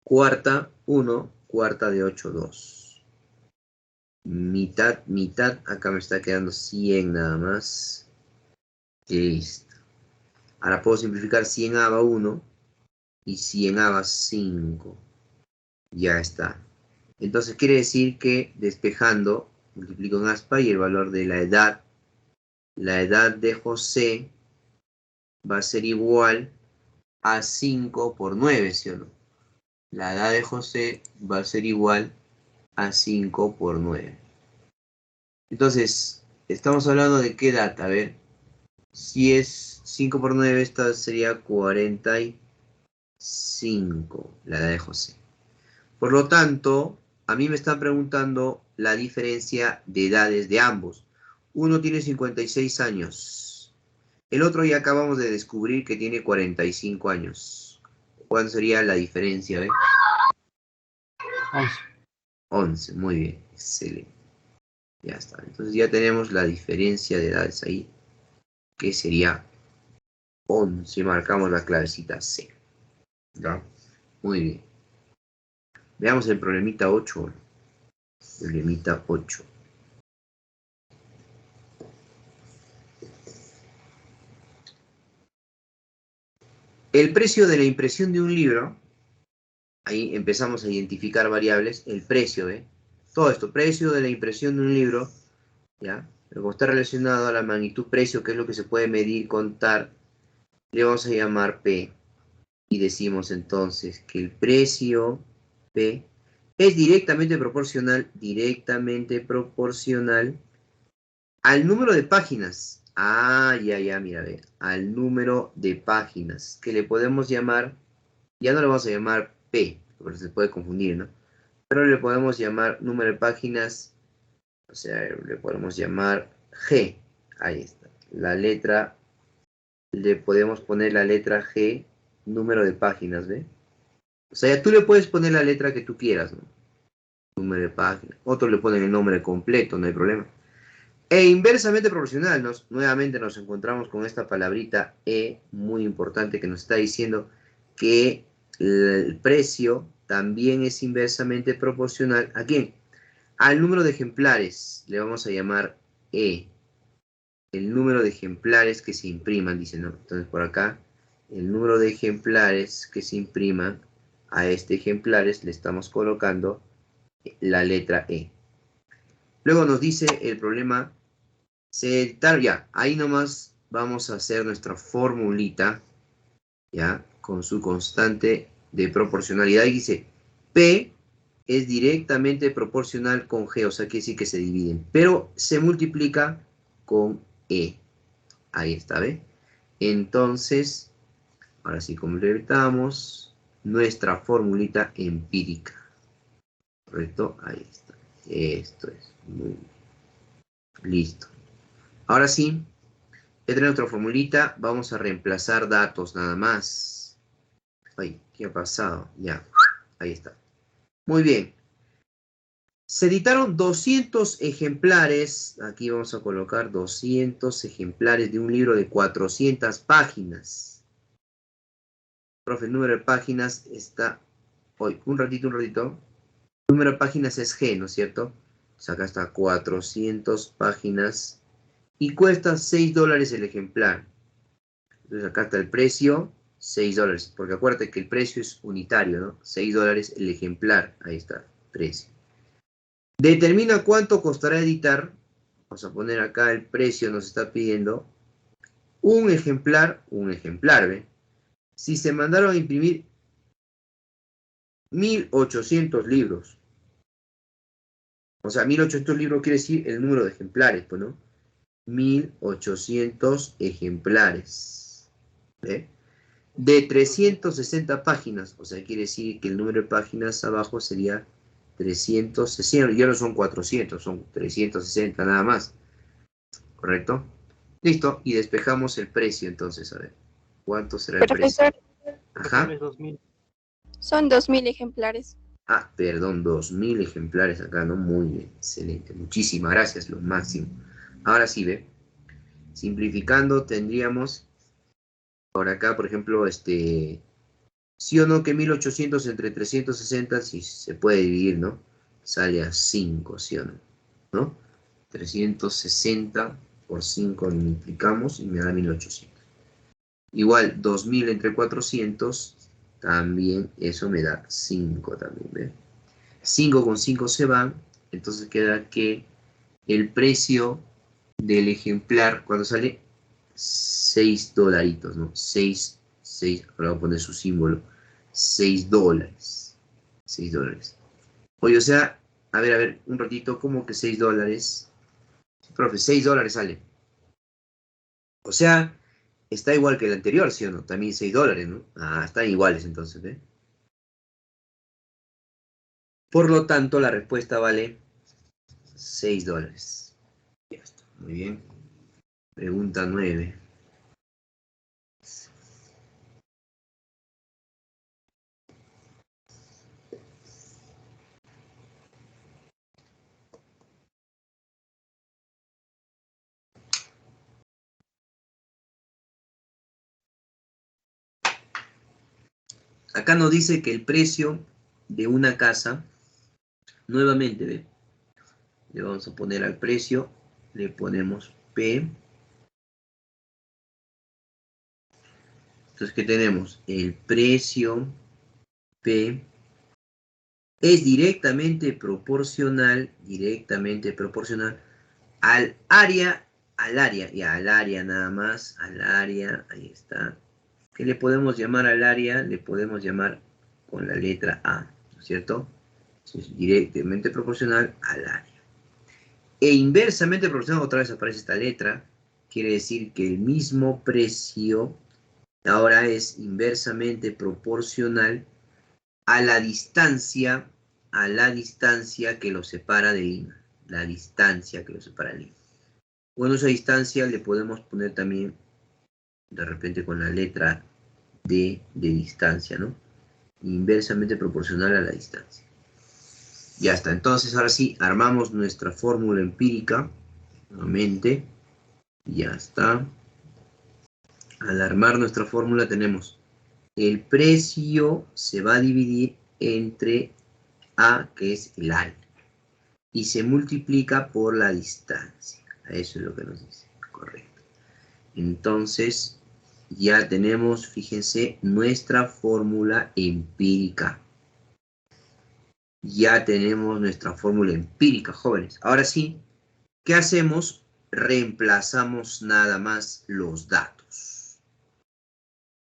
Cuarta, 1. Cuarta de 8, 2. Mitad, mitad. Acá me está quedando 100 nada más. Listo. Ahora puedo simplificar 100 aba 1 y 100 aba 5. Ya está. Entonces quiere decir que despejando, multiplico en aspa y el valor de la edad de José va a ser igual a 5 por 9, ¿sí o no? La edad de José va a ser igual a 5 por 9. Entonces, estamos hablando de qué edad, a ver. Si es 5 por 9, esta sería 45, la edad de José. Por lo tanto, a mí me están preguntando la diferencia de edades de ambos. Uno tiene 56 años. El otro ya acabamos de descubrir que tiene 45 años. ¿Cuál sería la diferencia? 11. 11, muy bien, excelente. Ya está. Entonces ya tenemos la diferencia de edades ahí, que sería 11. Marcamos la clavecita C. ¿Ya? Muy bien. Veamos el problemita 8. Problemita 8. El precio de la impresión de un libro, ahí empezamos a identificar variables, el precio, ¿eh? Todo esto, precio de la impresión de un libro, ¿ya? Pero como está relacionado a la magnitud precio, que es lo que se puede medir, contar, le vamos a llamar P. Y decimos entonces que el precio P es directamente proporcional al número de páginas. Ah, ya, mira, ve. Al número de páginas, que le podemos llamar, ya no le vamos a llamar P, porque se puede confundir, ¿no? Pero le podemos llamar número de páginas, o sea, le podemos llamar G. Ahí está, la letra le podemos poner la letra G, número de páginas, ¿ve? O sea, tú le puedes poner la letra que tú quieras, ¿no? Número de páginas. Otros le ponen el nombre completo, no hay problema. E inversamente proporcional, nuevamente nos encontramos con esta palabrita E, muy importante, que nos está diciendo que el precio también es inversamente proporcional. ¿A quién? Al número de ejemplares. Le vamos a llamar E. El número de ejemplares que se impriman, dice, ¿no? Entonces por acá, el número de ejemplares que se impriman a este ejemplares le estamos colocando la letra E. Luego nos dice el problema ya, ahí nomás vamos a hacer nuestra formulita, ya, con su constante de proporcionalidad. Y dice, P es directamente proporcional con G, o sea, quiere decir que se dividen, pero se multiplica con E. Ahí está, ¿ve? Entonces, ahora sí completamos nuestra formulita empírica. ¿Correcto? Ahí está. Esto es. Muy bien. Listo. Ahora sí, ya tenemos nuestra formulita. Vamos a reemplazar datos nada más. Ay, ¿qué ha pasado? Ya, ahí está. Muy bien. Se editaron 200 ejemplares. Aquí vamos a colocar 200 ejemplares de un libro de 400 páginas. Profe, el número de páginas está... Hoy, un ratito. El número de páginas es G, ¿no es cierto? O sea, acá está 400 páginas y cuesta $6 el ejemplar. Entonces acá está el precio, $6, porque acuérdate que el precio es unitario, ¿no? $6 el ejemplar, ahí está, precio. Determina cuánto costará editar, vamos a poner acá el precio, nos está pidiendo, un ejemplar, ¿ve? Si se mandaron a imprimir 1800 libros, o sea, 1800 libros quiere decir el número de ejemplares, pues, ¿no? 1800 ejemplares, ¿ve? De 360 páginas, o sea, quiere decir que el número de páginas abajo sería 360, ya no son 400, son 360 nada más, ¿correcto? Listo, y despejamos el precio entonces, a ver, ¿cuánto será el precio? Profesor, Ajá. Es 2000. son 2000 ejemplares. Ah, perdón, 2000 ejemplares acá, ¿no? Muy bien, excelente, muchísimas gracias, lo máximo. Ahora sí, ve, simplificando tendríamos por acá, por ejemplo, sí o no que 1800 entre 360, si se puede dividir, ¿no? Sale a 5, ¿sí o no? ¿No? 360 por 5 multiplicamos y me da 1800. Igual, 2000 entre 400, también eso me da 5 también, ¿ve? 5 con 5 se van, entonces queda que el precio del ejemplar, cuando sale, $6, ¿no? 6, ahora voy a poner su símbolo, $6. $6. Oye, o sea, a ver, un ratito, ¿cómo que $6? Profe, $6 sale. O sea, está igual que el anterior, ¿sí o no? También $6, ¿no? Ah, están iguales entonces, ¿eh? Por lo tanto, la respuesta vale $6. Ya está, muy bien. Pregunta 9. Acá nos dice que el precio de una casa, nuevamente, ¿ve? Le vamos a poner al precio, le ponemos P. Entonces, ¿qué tenemos? El precio P es directamente proporcional al área nada más, al área, ahí está. ¿Qué le podemos llamar al área? Le podemos llamar con la letra A, ¿no es cierto? Es directamente proporcional al área. E inversamente proporcional, otra vez aparece esta letra, quiere decir que el mismo precio ahora es inversamente proporcional a la distancia que lo separa de Lima. La distancia que lo separa de Lima. Bueno, esa distancia le podemos poner también de repente con la letra D de distancia, ¿no? Inversamente proporcional a la distancia. Ya está, entonces ahora sí, armamos nuestra fórmula empírica, nuevamente, ya está. Al armar nuestra fórmula tenemos el precio se va a dividir entre A, que es el área, y se multiplica por la distancia. Eso es lo que nos dice, correcto. Entonces, ya tenemos, fíjense, nuestra fórmula empírica. Ya tenemos nuestra fórmula empírica, jóvenes. Ahora sí, ¿qué hacemos? Reemplazamos nada más los datos.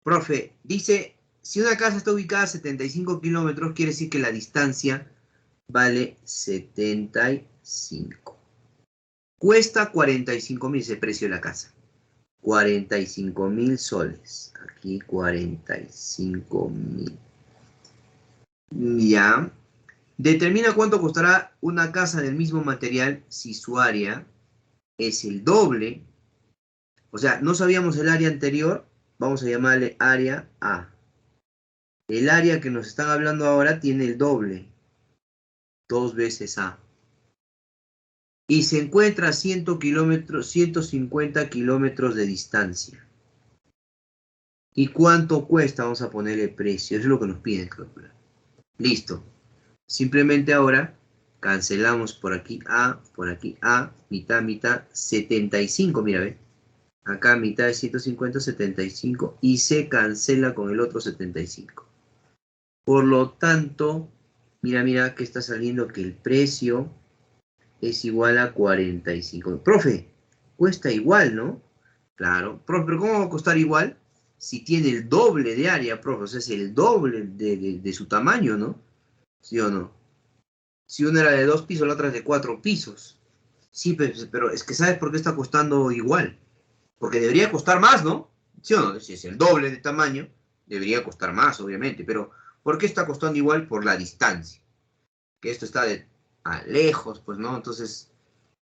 Profe, dice, si una casa está ubicada a 75 kilómetros, quiere decir que la distancia vale 75. Cuesta 45.000 ese precio de la casa. 45.000 soles. Aquí 45.000. Ya. Determina cuánto costará una casa del mismo material si su área es el doble. O sea, no sabíamos el área anterior. Vamos a llamarle área A. El área que nos están hablando ahora tiene el doble. 2 veces A. Y se encuentra a 150 kilómetros de distancia. ¿Y cuánto cuesta? Vamos a poner el precio. Eso es lo que nos piden calcular. Listo. Simplemente ahora cancelamos por aquí A, mitad, mitad, 75, mira, ve. Acá mitad de 150, 75, y se cancela con el otro 75. Por lo tanto, mira, que está saliendo que el precio es igual a 45. Profe, cuesta igual, ¿no? Claro. Profe, pero ¿cómo va a costar igual? Si tiene el doble de área, profe, o sea, es el doble de su tamaño, ¿no? ¿Sí o no? Si una era de 2 pisos, la otra es de 4 pisos. Sí, pero es que ¿sabes por qué está costando igual? Porque debería costar más, ¿no? ¿Sí o no? Si es el doble de tamaño, debería costar más, obviamente. Pero ¿por qué está costando igual? Por la distancia. Que esto está lejos, pues, ¿no? Entonces,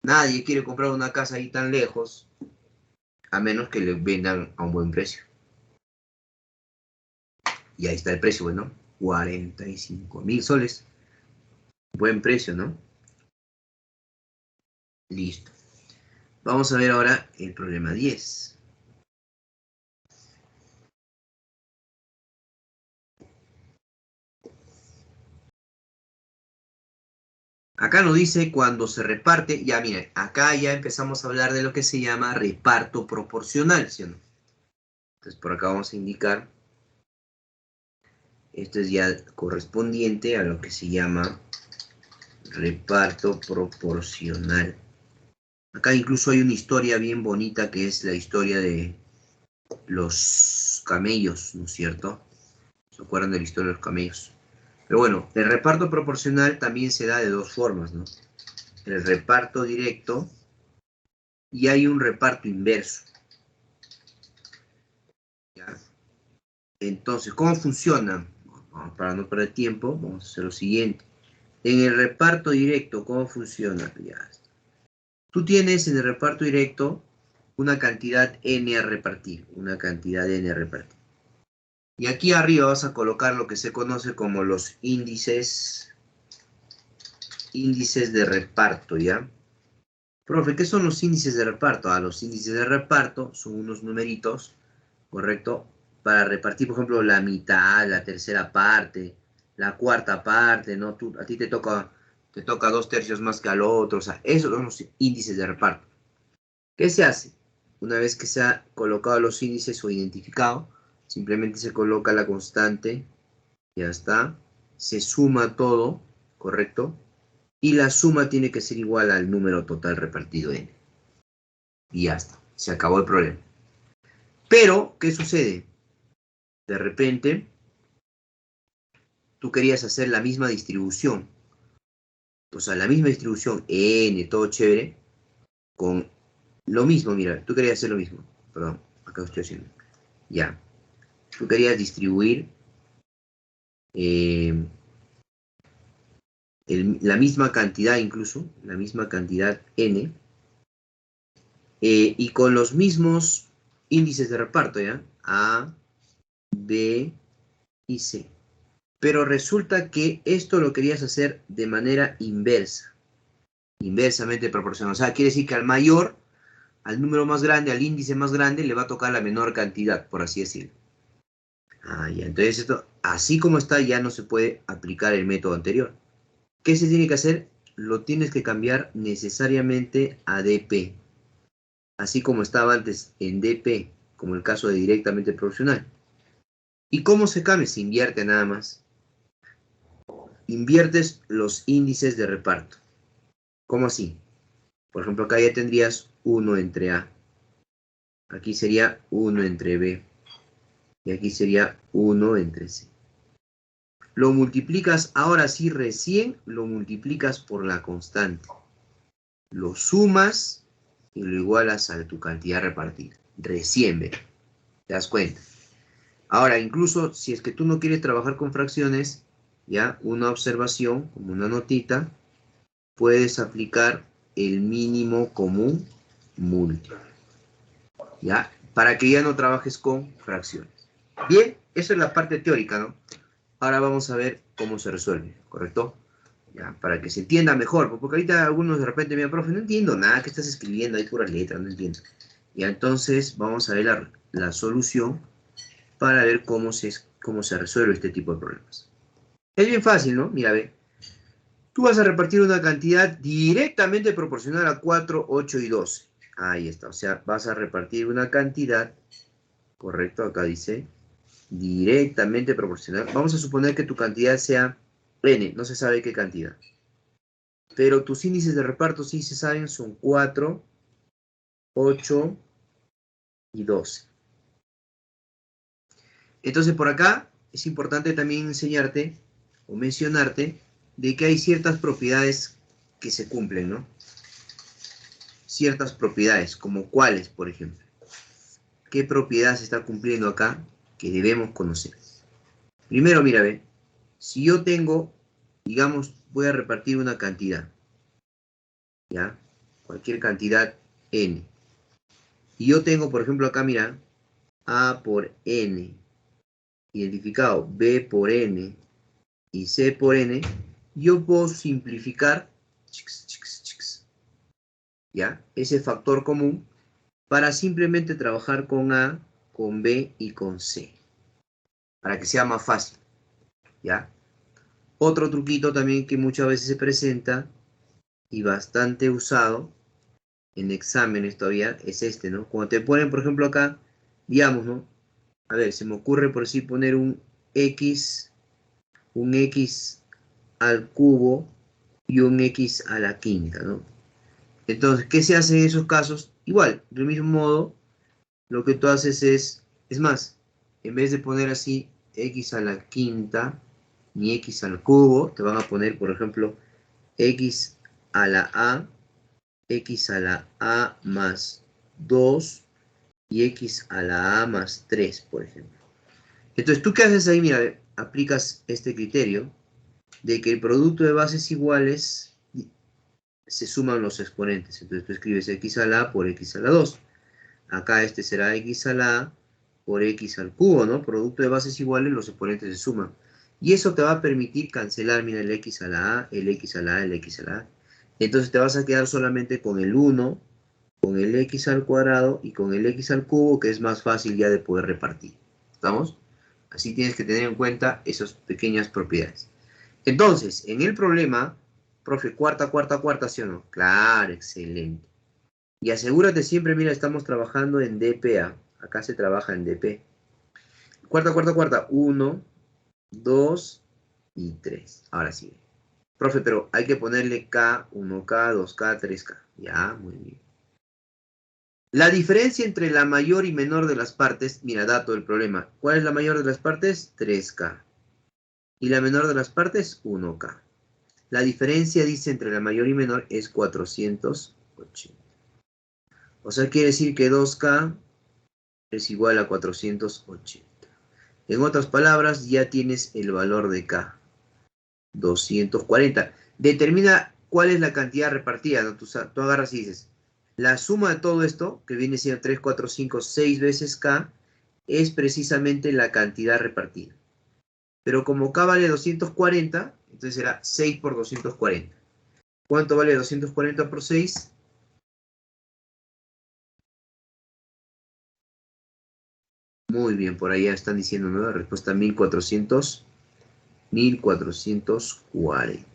nadie quiere comprar una casa ahí tan lejos, a menos que le vendan a un buen precio. Y ahí está el precio, bueno, 45.000 soles. Buen precio, ¿no? Listo. Vamos a ver ahora el problema 10. Acá nos dice cuando se reparte, ya miren, acá ya empezamos a hablar de lo que se llama reparto proporcional, ¿sí o no? Entonces por acá vamos a indicar, esto es ya correspondiente a lo que se llama reparto proporcional. Acá incluso hay una historia bien bonita que es la historia de los camellos, ¿no es cierto? ¿Se acuerdan de la historia de los camellos? Pero bueno, el reparto proporcional también se da de dos formas, ¿no? El reparto directo y hay un reparto inverso. ¿Ya? Entonces, ¿cómo funciona? Para no perder tiempo, vamos a hacer lo siguiente. En el reparto directo, ¿cómo funciona? Ya. Tú tienes en el reparto directo una cantidad n a repartir, una cantidad n a repartir. Y aquí arriba vas a colocar lo que se conoce como los índices de reparto, ¿ya? Profe, ¿qué son los índices de reparto? Los índices de reparto son unos numeritos, ¿correcto? Para repartir, por ejemplo, la mitad, la tercera parte, la cuarta parte, ¿no? A ti te toca 2/3 más que al otro, o sea, esos son los índices de reparto. ¿Qué se hace? Una vez que se ha colocado los índices o identificado, simplemente se coloca la constante, ya está, se suma todo, ¿correcto? Y la suma tiene que ser igual al número total repartido n. Y ya está, se acabó el problema. Pero, ¿qué sucede? De repente, tú querías hacer la misma distribución. O sea, la misma distribución, n, todo chévere, con lo mismo, mira, tú querías hacer lo mismo. Perdón, acá lo estoy haciendo. Ya. Tú querías distribuir la misma cantidad incluso, la misma cantidad n, y con los mismos índices de reparto, ¿ya? A, B y C. Pero resulta que esto lo querías hacer de manera inversa. Inversamente proporcional. O sea, quiere decir que al mayor, al número más grande, al índice más grande, le va a tocar la menor cantidad, por así decirlo. Ah, ya. Entonces esto, así como está, ya no se puede aplicar el método anterior. ¿Qué se tiene que hacer? Lo tienes que cambiar necesariamente a DP. Así como estaba antes en DP, como el caso de directamente proporcional. ¿Y cómo se cambia? Se invierte nada más. Inviertes los índices de reparto. ¿Cómo así? Por ejemplo, acá ya tendrías 1 entre A. Aquí sería 1 entre B. Y aquí sería 1 entre C. Lo multiplicas, ahora sí, recién lo multiplicas por la constante. Lo sumas y lo igualas a tu cantidad repartida. Recién, ¿ve? ¿Te das cuenta? Ahora, incluso si es que tú no quieres trabajar con fracciones, ya, una observación, como una notita, puedes aplicar el mínimo común múltiplo, ya, para que ya no trabajes con fracciones. Bien, eso es la parte teórica, ¿no? Ahora vamos a ver cómo se resuelve, ¿correcto? Ya, para que se entienda mejor, porque ahorita algunos de repente me dicen, profe, no entiendo nada, ¿qué estás escribiendo? Hay puras letras, no entiendo. Ya, entonces vamos a ver la solución para ver cómo se resuelve este tipo de problemas. Es bien fácil, ¿no? Mira, ve. Tú vas a repartir una cantidad directamente proporcional a 4, 8 y 12. Ahí está, o sea, vas a repartir una cantidad, correcto, acá dice, directamente proporcional. Vamos a suponer que tu cantidad sea n, no se sabe qué cantidad. Pero tus índices de reparto sí se saben, son 4, 8 y 12. Entonces por acá es importante también enseñarte o mencionarte de que hay ciertas propiedades que se cumplen, ¿no? Ciertas propiedades, como cuáles, por ejemplo. ¿Qué propiedad se está cumpliendo acá que debemos conocer? Primero, mira, ve, si yo tengo, digamos, voy a repartir una cantidad, ¿ya? Cualquier cantidad n. Y yo tengo, por ejemplo, acá, mira, A por n, identificado B por n y C por n, yo puedo simplificar, ¿ya? Ese factor común para simplemente trabajar con A, con B y con C, para que sea más fácil, ¿ya? Otro truquito también que muchas veces se presenta y bastante usado en exámenes todavía es este, ¿no? Cuando te ponen, por ejemplo, acá, digamos, ¿no? A ver, se me ocurre por sí poner un x al cubo y un x a la quinta, ¿no? Entonces, ¿qué se hace en esos casos? Igual, del mismo modo, lo que tú haces es más, en vez de poner así x a la quinta ni x al cubo, te van a poner, por ejemplo, x a la a más 2 y x a la a más 3, por ejemplo. Entonces, ¿tú qué haces ahí? Mira, aplicas este criterio de que el producto de bases iguales se suman los exponentes. Entonces, tú escribes x a la a por x a la 2. Acá este será x a la a por x al cubo, ¿no? Producto de bases iguales, los exponentes se suman. Y eso te va a permitir cancelar, mira, el x a la a, el x a la a, el x a la a. Entonces te vas a quedar solamente con el 1, con el x al cuadrado y con el x al cubo, que es más fácil ya de poder repartir. ¿Estamos? Así tienes que tener en cuenta esas pequeñas propiedades. Entonces, en el problema, profe, cuarta, ¿sí o no? Claro, excelente. Y asegúrate siempre, mira, estamos trabajando en DPA. Acá se trabaja en DP. Cuarta. 1, 2 y 3. Ahora sí. Profe, pero hay que ponerle K, 1K, 2K, 3K. Ya, muy bien. La diferencia entre la mayor y menor de las partes, mira, dato del problema. ¿Cuál es la mayor de las partes? 3K. Y la menor de las partes, 1K. La diferencia, dice, entre la mayor y menor es 480. O sea, quiere decir que 2K es igual a 480. En otras palabras, ya tienes el valor de K. 240. Determina cuál es la cantidad repartida, ¿no? Tú agarras y dices, La suma de todo esto, que viene siendo 3, 4, 5, 6 veces K, es precisamente la cantidad repartida. Pero como K vale 240, entonces será 6 por 240. ¿Cuánto vale 240 por 6? Muy bien, por ahí ya están diciendo, ¿no? La respuesta 1440.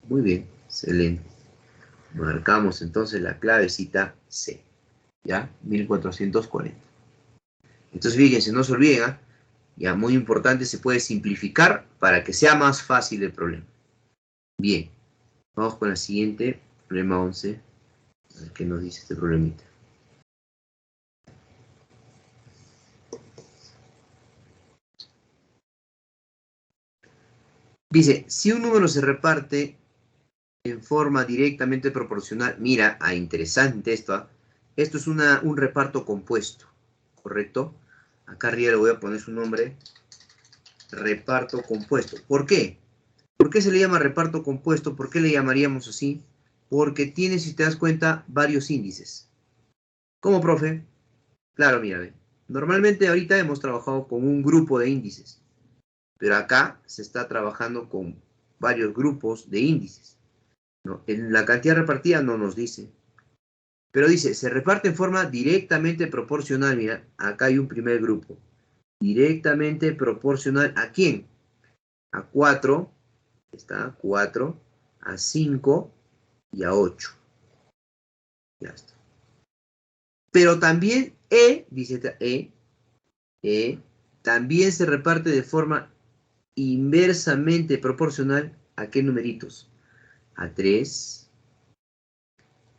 Muy bien, excelente. Marcamos entonces la clavecita C. ¿Ya? 1440. Entonces, fíjense, no se olviden, ¿ah? Ya, muy importante, se puede simplificar para que sea más fácil el problema. Bien, vamos con la siguiente, problema 11. A ver qué nos dice este problemita. Dice, si un número se reparte en forma directamente proporcional, mira, interesante esto, ¿ah? Esto es un reparto compuesto, ¿correcto? Acá arriba le voy a poner su nombre, reparto compuesto. ¿Por qué? ¿Por qué se le llama reparto compuesto? ¿Por qué le llamaríamos así? Porque tiene, si te das cuenta, varios índices. ¿Cómo, profe? Claro, mira, ve. Normalmente ahorita hemos trabajado con un grupo de índices, pero acá se está trabajando con varios grupos de índices, ¿no? En la cantidad repartida no nos dice, pero dice, se reparte en forma directamente proporcional. Mira, acá hay un primer grupo. Directamente proporcional, ¿a quién? A 4, está 4, a 5 y a 8. Ya está. Pero también dice también se reparte de forma inversamente proporcional ¿a qué numeritos? A 3,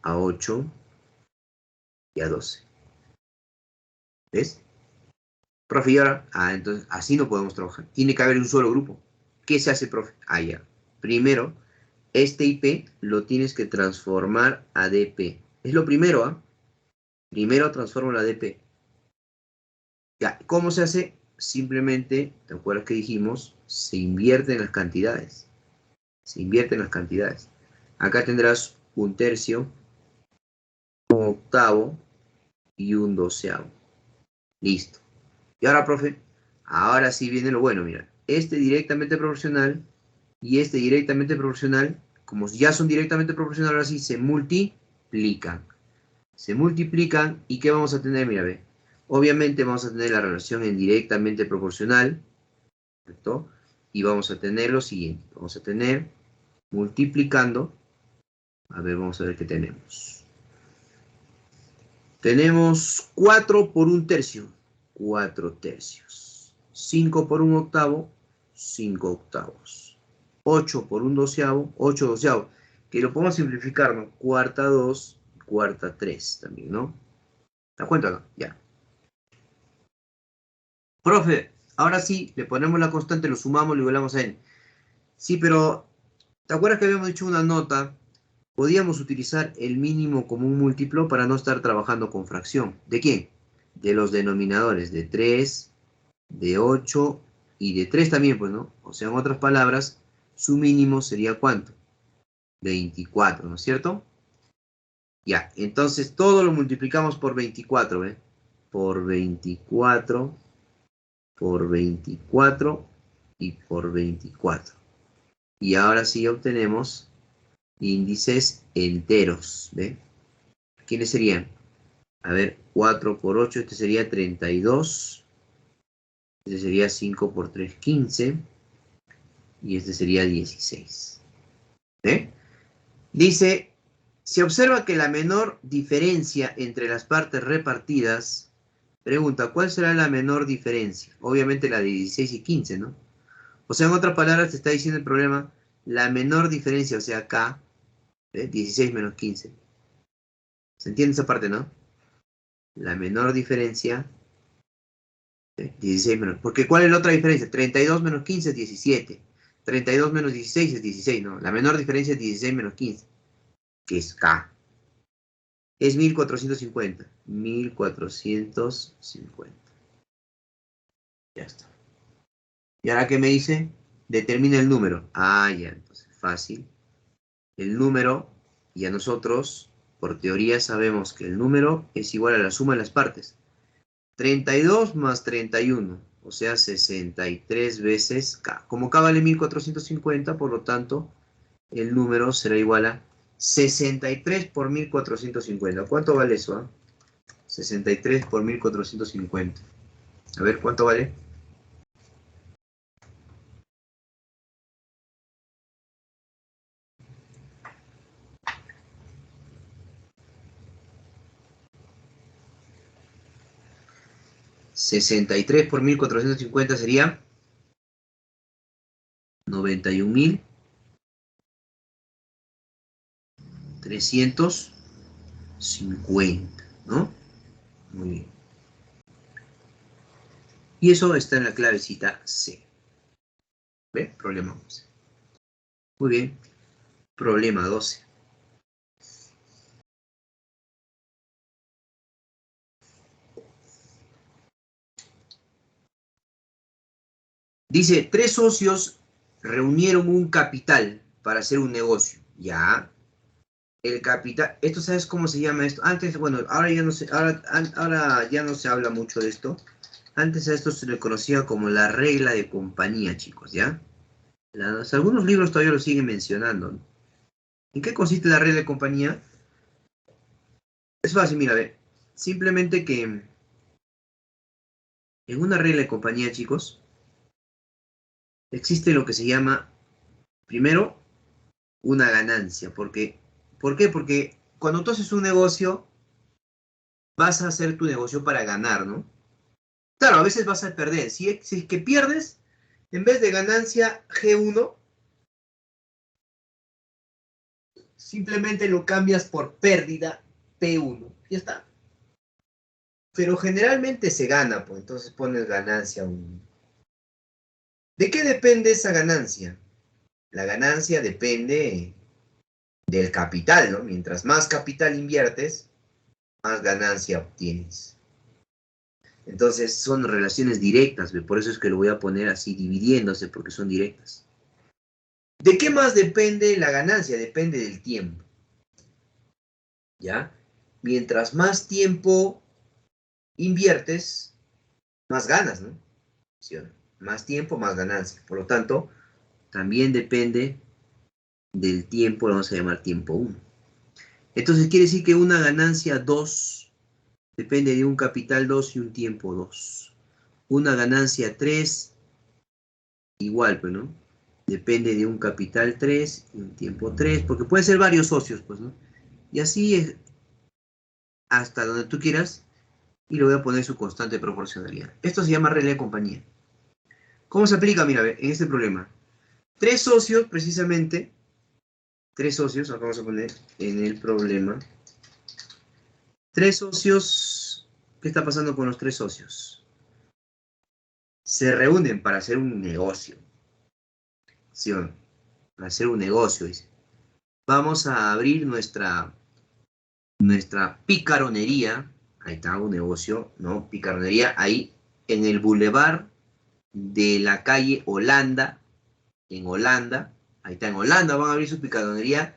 a 8 y a 12. ¿Ves? Profe, y ahora, entonces así no podemos trabajar. Tiene que haber un solo grupo. ¿Qué se hace, profe? Ya. Primero, este IP lo tienes que transformar a DP. Es lo primero, ¿ah? Primero transforma a DP. Ya, ¿cómo se hace? Simplemente, ¿te acuerdas que dijimos? Se invierten las cantidades. Se invierten las cantidades. Acá tendrás un tercio, un octavo y un doceavo. Listo. Y ahora, profe, ahora sí viene lo bueno, mira. Este directamente proporcional y este directamente proporcional, como ya son directamente proporcionales, ahora sí se multiplican. Se multiplican y ¿qué vamos a tener? Mira, ve. Obviamente vamos a tener la relación en directamente proporcional, ¿correcto? Y vamos a tener lo siguiente. Vamos a tener multiplicando. A ver, vamos a ver qué tenemos. Tenemos 4 por un tercio. 4 tercios. 5 por un octavo. 5 octavos. 8 por un doceavo. 8 doceavos. Que lo podemos simplificar, ¿no? Cuarta 2, cuarta 3 también, ¿no? ¿Te das cuenta? ¿No? Ya. Profe, ahora sí, le ponemos la constante, lo sumamos, lo igualamos a n. Sí, pero ¿te acuerdas que habíamos dicho una nota? Podíamos utilizar el mínimo como un múltiplo para no estar trabajando con fracción. ¿De quién? De los denominadores, de 3, de 8 y de 3 también, pues, ¿no? O sea, en otras palabras, su mínimo sería ¿cuánto? 24, ¿no es cierto? Ya, entonces todo lo multiplicamos por 24, ¿eh? Por 24, por 24 y por 24. Y ahora sí obtenemos índices enteros, ¿ve? ¿Quiénes serían? A ver, 4 por 8, este sería 32. Este sería 5 por 3, 15. Y este sería 16. ¿Eh? Dice, se observa que la menor diferencia entre las partes repartidas, pregunta, ¿cuál será la menor diferencia? Obviamente la de 16 y 15, ¿no? O sea, en otras palabras, te está diciendo el problema, la menor diferencia, o sea, acá, 16 menos 15. ¿Se entiende esa parte, no? La menor diferencia, 16 menos... Porque ¿cuál es la otra diferencia? 32 menos 15 es 17. 32 menos 16 es 16, ¿no? La menor diferencia es 16 menos 15, que es K. Es 1450. 1450. Ya está. ¿Y ahora qué me dice? Determina el número. Ya, entonces fácil. El número, y a nosotros Por teoría sabemos que el número es igual a la suma de las partes. 32 más 31, o sea, 63 veces K. Como K vale 1450, por lo tanto, el número será igual a 63 por 1450. ¿Cuánto vale eso? 63 por 1450. A ver, ¿cuánto vale? ¿63 por 1450 sería? 91.350, ¿no? Muy bien. Y eso está en la clavecita C. ¿Ve? Problema 11. Muy bien. Problema 12. Dice, 3 socios reunieron un capital para hacer un negocio. Ya. El capital, ¿esto sabes cómo se llama esto? Antes, bueno, ahora ya no se, ahora ya no se habla mucho de esto. Antes a esto se le conocía como la regla de compañía, chicos, ¿ya? Algunos libros todavía lo siguen mencionando, ¿no? ¿En qué consiste la regla de compañía? Es fácil, mira, ve. Simplemente que en una regla de compañía, chicos, existe lo que se llama, primero, una ganancia. ¿Por qué? Porque cuando tú haces un negocio, vas a hacer tu negocio para ganar, ¿no? Claro, a veces vas a perder. Si es que pierdes, en vez de ganancia G1, simplemente lo cambias por pérdida P1. Ya está. Pero generalmente se gana, pues entonces pones ganancia 1. ¿De qué depende esa ganancia? La ganancia depende del capital, ¿no? Mientras más capital inviertes, más ganancia obtienes. Entonces son relaciones directas, ¿ve? Por eso es que lo voy a poner así dividiéndose, porque son directas. ¿De qué más depende la ganancia? Depende del tiempo. ¿Ya? Mientras más tiempo inviertes, más ganas, ¿no? ¿Sí o no? Más tiempo, más ganancia. Por lo tanto, también depende del tiempo, lo vamos a llamar tiempo 1. Entonces quiere decir que una ganancia 2 depende de un capital 2 y un tiempo 2. Una ganancia 3, igual, pues, ¿no? Depende de un capital 3 y un tiempo 3, porque pueden ser varios socios, pues, ¿no? Y así es hasta donde tú quieras, y le voy a poner su constante proporcionalidad. Esto se llama regla de compañía. ¿Cómo se aplica? Mira, en este problema. 3 socios, precisamente, 3 socios, acá vamos a poner en el problema. 3 socios, ¿qué está pasando con los 3 socios? Se reúnen para hacer un negocio. ¿Sí o no? Para hacer un negocio, dice. Vamos a abrir nuestra picaronería. Ahí está, un negocio, ¿no? Picaronería, ahí en el bulevar de la calle Holanda, en Holanda. Ahí está, en Holanda van a abrir su picaronería.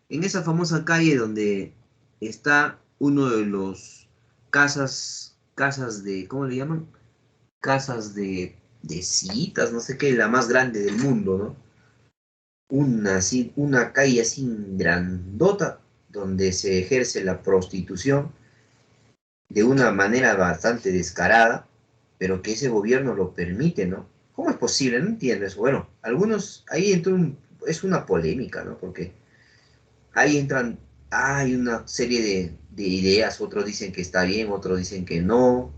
En esa famosa calle donde está uno de los casas de, ¿cómo le llaman? Casas de citas, no sé qué, la más grande del mundo, ¿no? Una calle así grandota donde se ejerce la prostitución de una manera bastante descarada, pero que ese gobierno lo permite, ¿no? ¿Cómo es posible? No entiendo eso. Bueno, algunos, ahí entra es una polémica, ¿no? Porque ahí entran, hay una serie de ideas, otros dicen que está bien, otros dicen que no.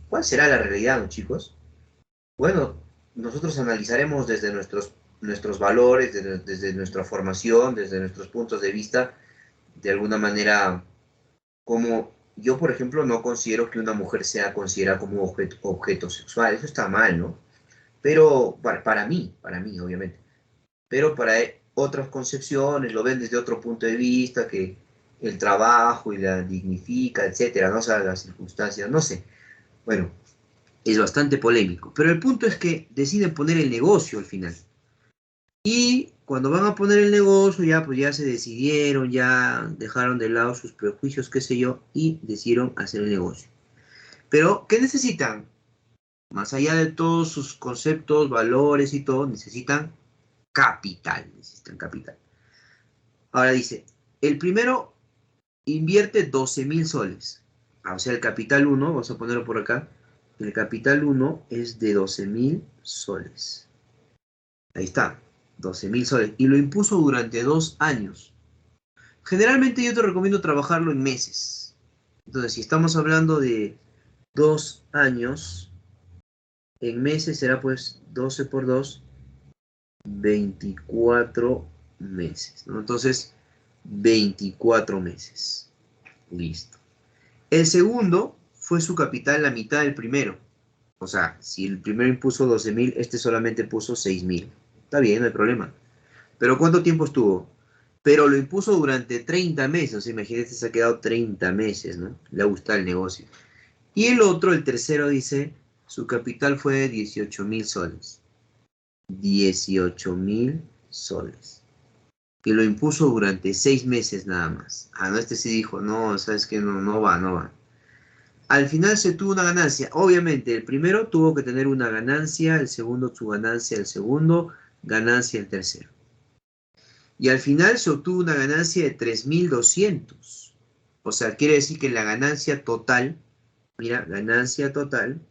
¿Cuál será la realidad, no, chicos? Bueno, nosotros analizaremos desde nuestros valores, desde nuestra formación, desde nuestros puntos de vista, de alguna manera, como yo, por ejemplo, no considero que una mujer sea considerada como objeto sexual. Eso está mal, ¿no? Pero para mí, obviamente. Pero para otras concepciones lo ven desde otro punto de vista, que el trabajo y la dignifica, etcétera, no, o sea, las circunstancias, no sé. Bueno, es bastante polémico. Pero el punto es que deciden poner el negocio al final. Y cuando van a poner el negocio, ya pues ya se decidieron, ya dejaron de lado sus prejuicios, qué sé yo, y decidieron hacer el negocio. Pero, ¿qué necesitan? Más allá de todos sus conceptos, valores y todo, necesitan capital. Necesitan capital. Ahora dice, el primero invierte 12.000 soles. O sea, el capital 1, vamos a ponerlo por acá. El capital 1 es de 12.000 soles. Ahí está, 12.000 soles. Y lo impuso durante 2 años. Generalmente yo te recomiendo trabajarlo en meses. Entonces, si estamos hablando de 2 años, en meses será pues 12 por 2, 24 meses, ¿no? Entonces, 24 meses. Listo. El segundo fue su capital la mitad del primero. O sea, si el primero impuso 12.000, este solamente puso 6.000. Está bien, no hay problema. Pero ¿cuánto tiempo estuvo? Pero lo impuso durante 30 meses. O sea, imagínate, se ha quedado 30 meses, ¿no? Le ha gustado el negocio. Y el otro, el tercero, dice, su capital fue de 18.000 soles. 18.000 soles. Y lo impuso durante 6 meses nada más. Ah, no, este sí dijo, no, sabes que no, no va, no va. Al final se tuvo una ganancia. Obviamente, el primero tuvo que tener una ganancia, el segundo su ganancia, el segundo, ganancia el tercero. Y al final se obtuvo una ganancia de 3.200. O sea, quiere decir que la ganancia total, mira, ganancia total,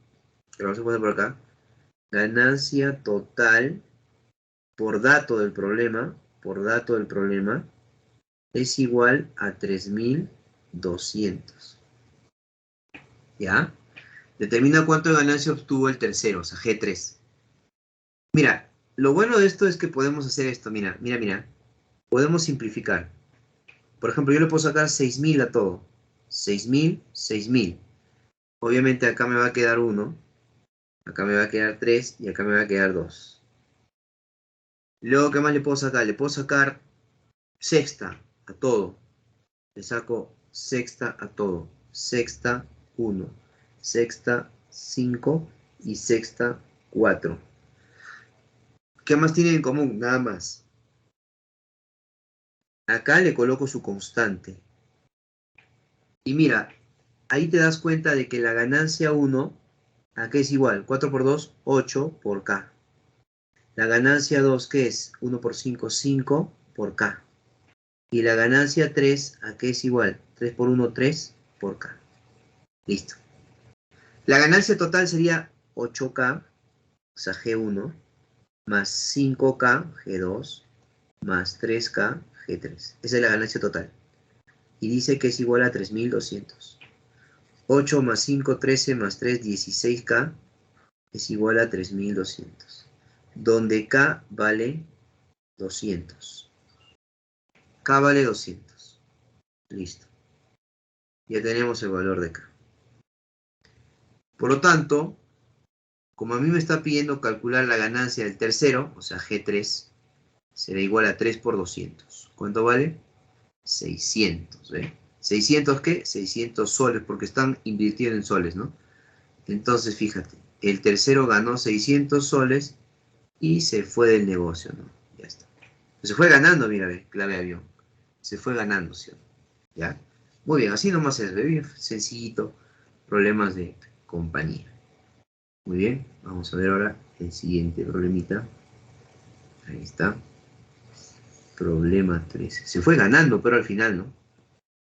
que vamos a poner por acá, ganancia total por dato del problema, es igual a 3.200. ¿Ya? Determina cuánto de ganancia obtuvo el tercero, o sea, G3. Mira, lo bueno de esto es que podemos hacer esto, mira. Podemos simplificar. Por ejemplo, yo le puedo sacar 6.000 a todo. 6.000, 6.000. Obviamente acá me va a quedar 1, acá me va a quedar 3 y acá me va a quedar 2. Luego, ¿qué más le puedo sacar? Le puedo sacar sexta a todo. Le saco sexta a todo. Sexta 1, sexta 5 y sexta 4. ¿Qué más tienen en común? Nada más. Acá le coloco su constante. Y mira, ahí te das cuenta de que la ganancia 1, ¿a qué es igual? 4 por 2, 8 por K. La ganancia 2, ¿qué es? 1 por 5, 5 por K. Y la ganancia 3, ¿a qué es igual? 3 por 1, 3 por K. Listo. La ganancia total sería 8K, o sea, G1, más 5K, G2, más 3K, G3. Esa es la ganancia total. Y dice que es igual a 3.200. 8 más 5, 13 más 3, 16K es igual a 3.200. Donde K vale 200. K vale 200. Listo. Ya tenemos el valor de K. Por lo tanto, como a mí me está pidiendo calcular la ganancia del tercero, o sea, G3, será igual a 3 por 200. ¿Cuánto vale? 600. ¿600 qué? 600 soles, porque están invirtiendo en soles, ¿no? Entonces, fíjate, el tercero ganó 600 soles y se fue del negocio, ¿no? Ya está. Se fue ganando, mira, clave avión. Se fue ganando, ¿sí? ¿Ya? Muy bien, así nomás es, bien sencillito. Problemas de compañía. Muy bien, vamos a ver ahora el siguiente problemita. Ahí está. Problema 13. Se fue ganando, pero al final, ¿no?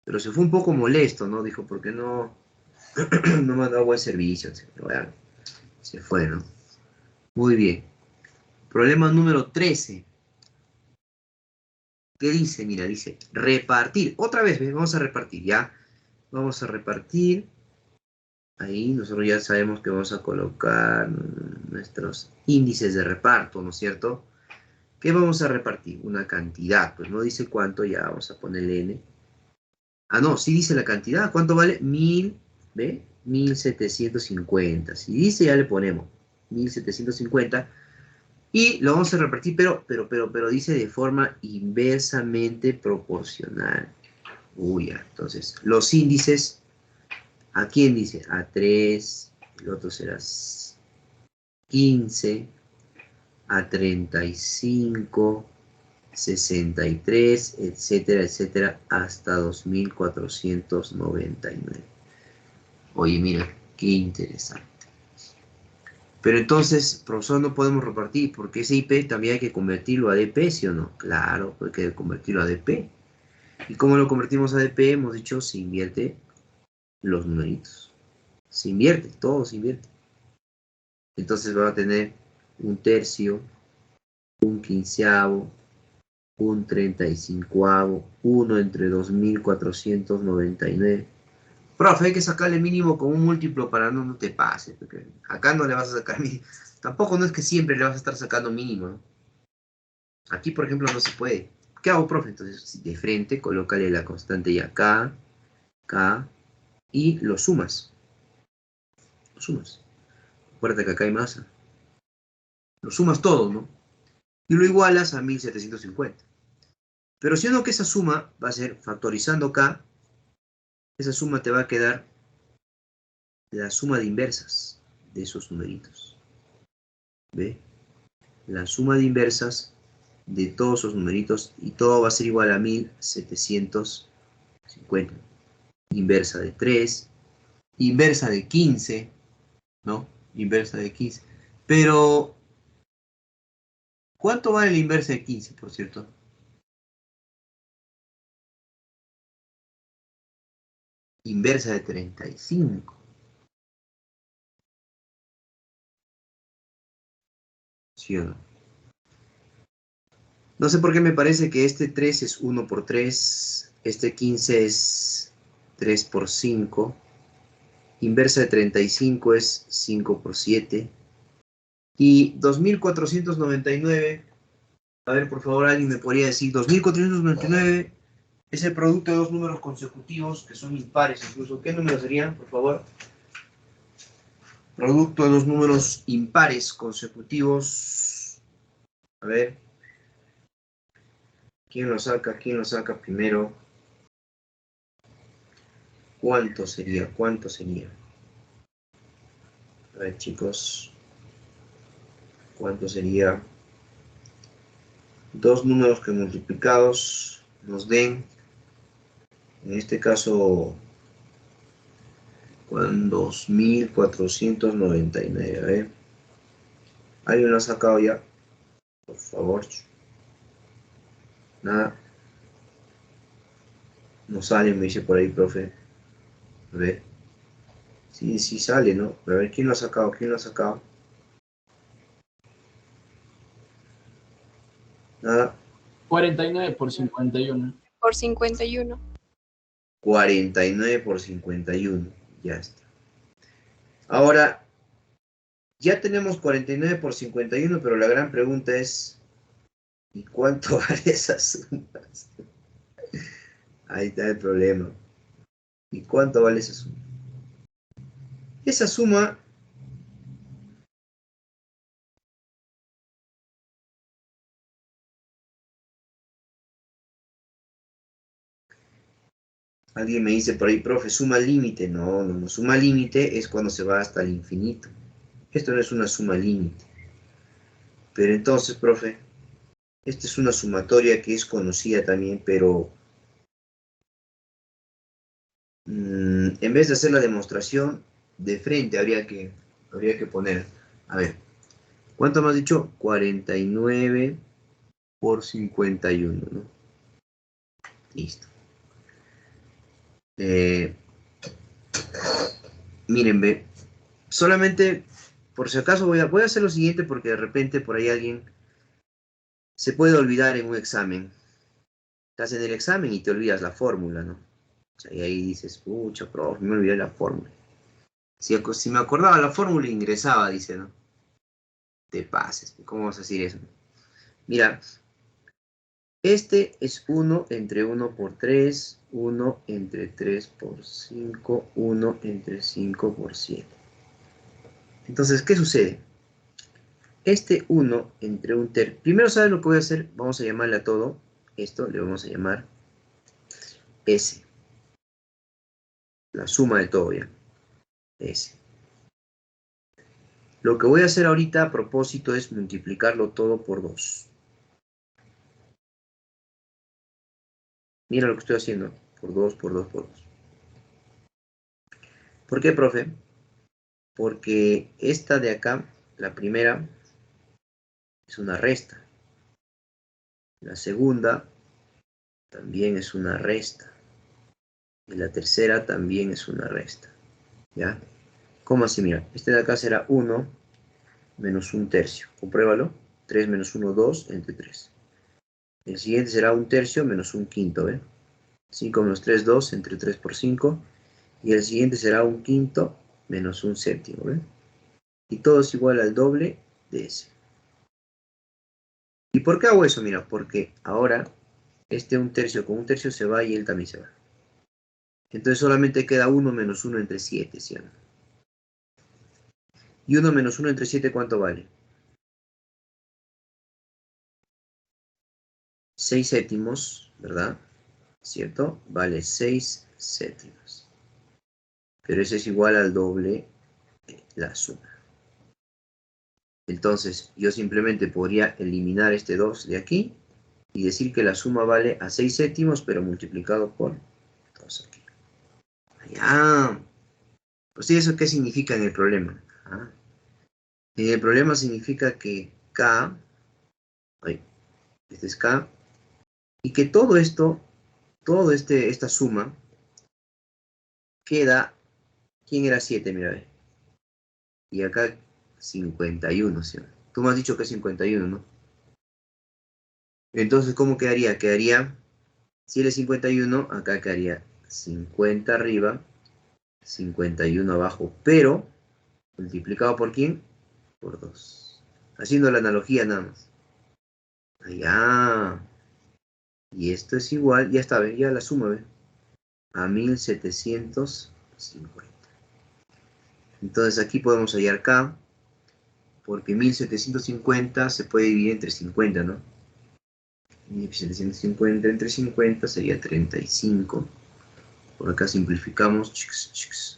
Pero se fue un poco molesto, ¿no? Dijo, ¿por qué no me ha dado buen servicio? Bueno, se fue, ¿no? Muy bien. Problema número 13. ¿Qué dice? Mira, dice repartir. Otra vez, ¿ves? Vamos a repartir, ¿ya? Vamos a repartir. Ahí nosotros ya sabemos que vamos a colocar nuestros índices de reparto, ¿no es cierto? ¿Qué vamos a repartir? Una cantidad. Pues no dice cuánto, ya vamos a ponerle N. Ah, no, sí dice la cantidad. ¿Cuánto vale? 1.000, ¿ve? 1.750. Si dice, ya le ponemos 1.750. Y lo vamos a repartir, pero dice de forma inversamente proporcional. Uy, ya. Entonces, los índices, ¿a quién dice? A 3, el otro será 15, a 35, 63, etcétera, etcétera, hasta 2499. Oye, mira, qué interesante. Pero entonces, profesor, no podemos repartir, porque ese IP también hay que convertirlo a DP, ¿sí o no? Claro, hay que convertirlo a DP. ¿Y cómo lo convertimos a DP? Hemos dicho, se invierte los numeritos. Se invierte, todo se invierte. Entonces va a tener un tercio, un quinceavo, un 35avo, 1 entre 2499. Profe, hay que sacarle mínimo con un múltiplo para no te pases, porque acá no le vas a sacar mínimo. Tampoco no es que siempre le vas a estar sacando mínimo, ¿no? Aquí, por ejemplo, no se puede. ¿Qué hago, profe? Entonces, de frente, colócale la constante y acá, acá, y lo sumas. Lo sumas. Acuérdate que acá hay masa. Lo sumas todo, ¿no? Y lo igualas a 1750. Pero si no, que esa suma va a ser factorizando acá, esa suma te va a quedar la suma de inversas de esos numeritos. ¿Ve? La suma de inversas de todos esos numeritos y todo va a ser igual a 1750. Inversa de 3, inversa de 15, ¿no? Inversa de 15. Pero, ¿cuánto vale la inversa de 15, por cierto? Inversa de 35. ¿Sí o no? No sé por qué me parece que este 3 es 1 por 3, este 15 es 3 por 5, inversa de 35 es 5 por 7, y 2499, a ver, por favor, alguien me podría decir, 2499 es el producto de dos números consecutivos que son impares incluso. ¿Qué número serían, por favor? Producto de dos números impares consecutivos. A ver. ¿Quién lo saca? ¿Quién lo saca primero? ¿Cuánto sería? ¿Cuánto sería? A ver, chicos. ¿Cuánto sería? Dos números que multiplicados nos den, en este caso, 2499. A ver. ¿Alguien lo ha sacado ya? Por favor. Nada. No sale, me dice por ahí, profe. A ver. Sí, sí sale, ¿no? A ver, ¿quién lo ha sacado? ¿Quién lo ha sacado? Nada. 49 por 51. Por 51. 49 por 51. Ya está. Ahora, ya tenemos 49 por 51, pero la gran pregunta es, ¿y cuánto vale esa suma? Ahí está el problema. ¿Y cuánto vale esa suma? Esa suma, alguien me dice por ahí, profe, suma límite. No, no, no. Suma límite es cuando se va hasta el infinito. Esto no es una suma límite. Pero entonces, profe, esta es una sumatoria que es conocida también, pero en vez de hacer la demostración de frente, habría que poner, a ver, ¿cuánto me has dicho? 49 por 51, ¿no? Listo. Miren, ve, solamente, por si acaso voy a hacer lo siguiente porque de repente por ahí alguien se puede olvidar en un examen. Estás en el examen y te olvidas la fórmula, ¿no? O sea, y ahí dices, pucha, profe, me olvidé la fórmula. Si me acordaba la fórmula, ingresaba, dice, ¿no? Te pases, ¿cómo vas a decir eso? Mira, este es 1 entre 1 por 3, 1 entre 3 por 5, 1 entre 5 por 7. Entonces, ¿qué sucede? Este 1 entre un tercio. Primero, ¿sabes lo que voy a hacer? Vamos a llamarle a todo. Esto le vamos a llamar S. La suma de todo, ¿ya? S. Lo que voy a hacer ahorita a propósito es multiplicarlo todo por 2. Mira lo que estoy haciendo. Por 2, por 2, por 2. ¿Por qué, profe? Porque esta de acá, la primera, es una resta. La segunda también es una resta. Y la tercera también es una resta. ¿Ya? ¿Cómo así? Mira, este de acá será 1 menos 1/3. Compruébalo. 3 menos 1, 2 entre 3. El siguiente será 1/3 menos 1/5, ¿ve? 5 menos 3, 2 entre 3 por 5. Y el siguiente será 1/5 menos 1/7, ¿ve? Y todo es igual al doble de ese. ¿Y por qué hago eso? Mira, porque ahora este 1/3 con 1/3 se va y él también se va. Entonces solamente queda 1 menos 1 entre 7, ¿sí o no? Y 1 menos 1 entre 7, ¿cuánto vale? 6 séptimos, ¿verdad? ¿Cierto? Vale 6 séptimos. Pero ese es igual al doble de la suma. Entonces, yo simplemente podría eliminar este 2 de aquí y decir que la suma vale a 6 séptimos, pero multiplicado por 2 aquí. Ah, pues ¿y eso qué significa en el problema? Ah, en el problema significa que K, este es K, y que todo esto, esta suma, queda, ¿quién era 7? Mira, ve. Y acá 51, ¿sí? Tú me has dicho que es 51, ¿no? Entonces, ¿cómo quedaría? Quedaría, si él es 51, acá quedaría 50 arriba, 51 abajo, pero multiplicado por ¿quién? Por 2. Haciendo la analogía nada más. Allá. Y esto es igual, ya está, ¿ve? Ya la suma, ¿ve? A 1750. Entonces aquí podemos hallar K, porque 1750 se puede dividir entre 50, ¿no? 1750 entre 50 sería 35. Por acá simplificamos,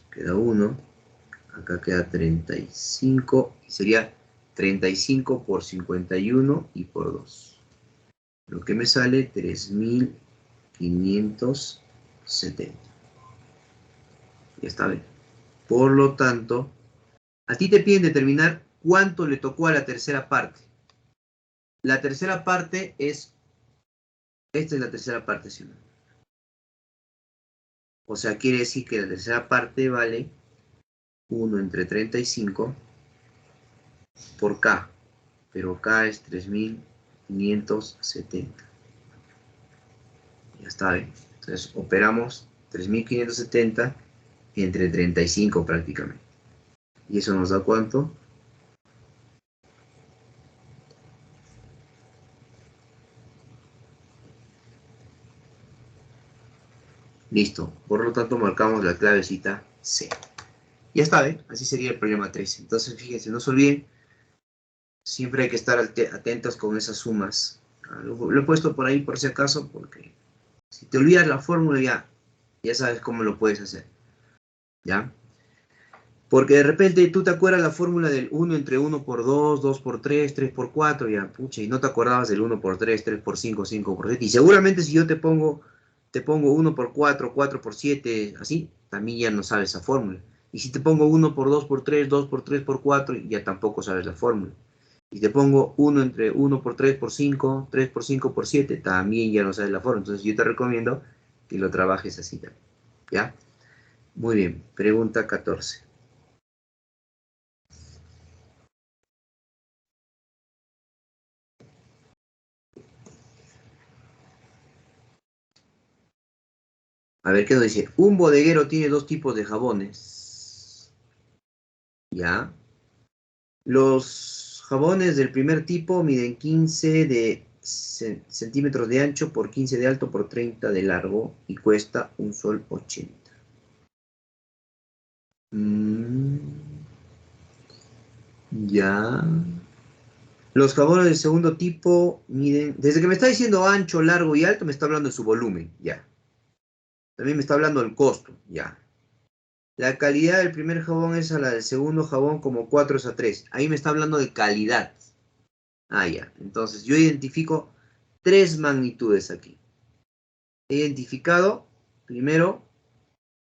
queda 1. Acá queda 35 y sería 35 por 51 y por 2. Lo que me sale 3570. Ya está bien. Por lo tanto, a ti te piden determinar cuánto le tocó a la tercera parte. La tercera parte es, esta es la tercera parte, ¿sí? O sea, quiere decir que la tercera parte vale 1 entre 35 por K, pero K es 3570. Ya está bien. Entonces operamos 3570 entre 35 prácticamente. ¿Y eso nos da cuánto? Listo. Por lo tanto marcamos la clavecita C. Ya está bien. Así sería el problema 3. Entonces fíjense, no se olviden. Siempre hay que estar atentos con esas sumas. Lo he puesto por ahí por si acaso, porque si te olvidas la fórmula ya sabes cómo lo puedes hacer. ¿Ya? Porque de repente tú te acuerdas la fórmula del 1 entre 1 por 2, 2 por 3, 3 por 4, ya, pucha, y no te acordabas del 1 por 3, 3 por 5, 5 por 7. Y seguramente si yo te pongo 1 por 4, 4 por 7, así, también ya no sabes esa fórmula. Y si te pongo 1 por 2 por 3, 2 por 3 por 4, ya tampoco sabes la fórmula. Y te pongo 1 entre 1 por 3 por 5, 3 por 5 por 7, también ya no sabes la fórmula. Entonces yo te recomiendo que lo trabajes así también. ¿Ya? Muy bien. Pregunta 14. A ver, ¿qué nos dice? Un bodeguero tiene dos tipos de jabones. ¿Ya? Los jabones del primer tipo miden 15 centímetros de ancho por 15 de alto por 30 de largo y cuesta un sol 80. Ya. Los jabones del segundo tipo miden... Desde que me está diciendo ancho, largo y alto, me está hablando de su volumen. Ya. También me está hablando del costo. Ya. La calidad del primer jabón es a la del segundo jabón como 4 es a 3. Ahí me está hablando de calidad. Ah, ya. Entonces yo identifico tres magnitudes aquí. He identificado, primero,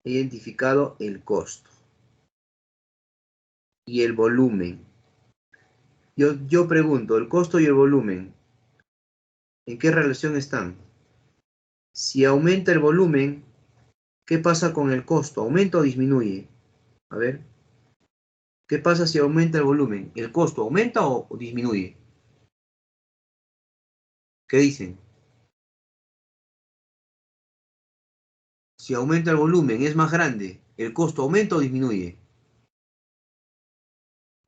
he identificado el costo y el volumen. Yo pregunto, ¿el costo y el volumen en qué relación están? Si aumenta el volumen, ¿qué pasa con el costo? ¿Aumenta o disminuye? A ver, ¿qué pasa si aumenta el volumen? ¿El costo aumenta o disminuye? ¿Qué dicen? Si aumenta el volumen, es más grande, ¿el costo aumenta o disminuye?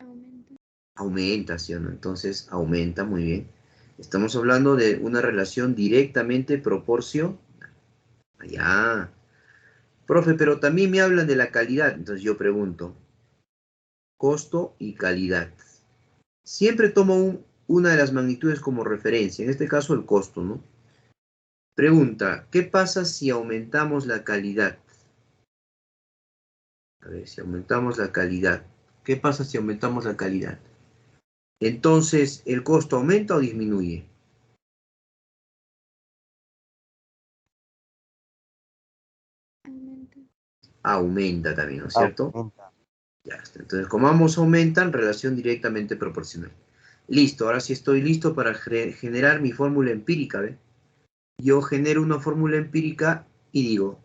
Aumenta. Aumenta, ¿sí o no? Entonces, aumenta, muy bien. Estamos hablando de una relación directamente proporcional. Allá. Profe, pero también me hablan de la calidad. Entonces yo pregunto, costo y calidad. Siempre tomo una de las magnitudes como referencia, en este caso el costo, ¿no? Pregunta, ¿qué pasa si aumentamos la calidad? A ver, si aumentamos la calidad. ¿Qué pasa si aumentamos la calidad? Entonces, ¿el costo aumenta o disminuye? Aumenta. Aumenta también, ¿no es cierto? Aumenta. Ya está. Entonces, como ambos aumentan, relación directamente proporcional. Listo, ahora sí estoy listo para generar mi fórmula empírica, ¿ve? Yo genero una fórmula empírica y digo,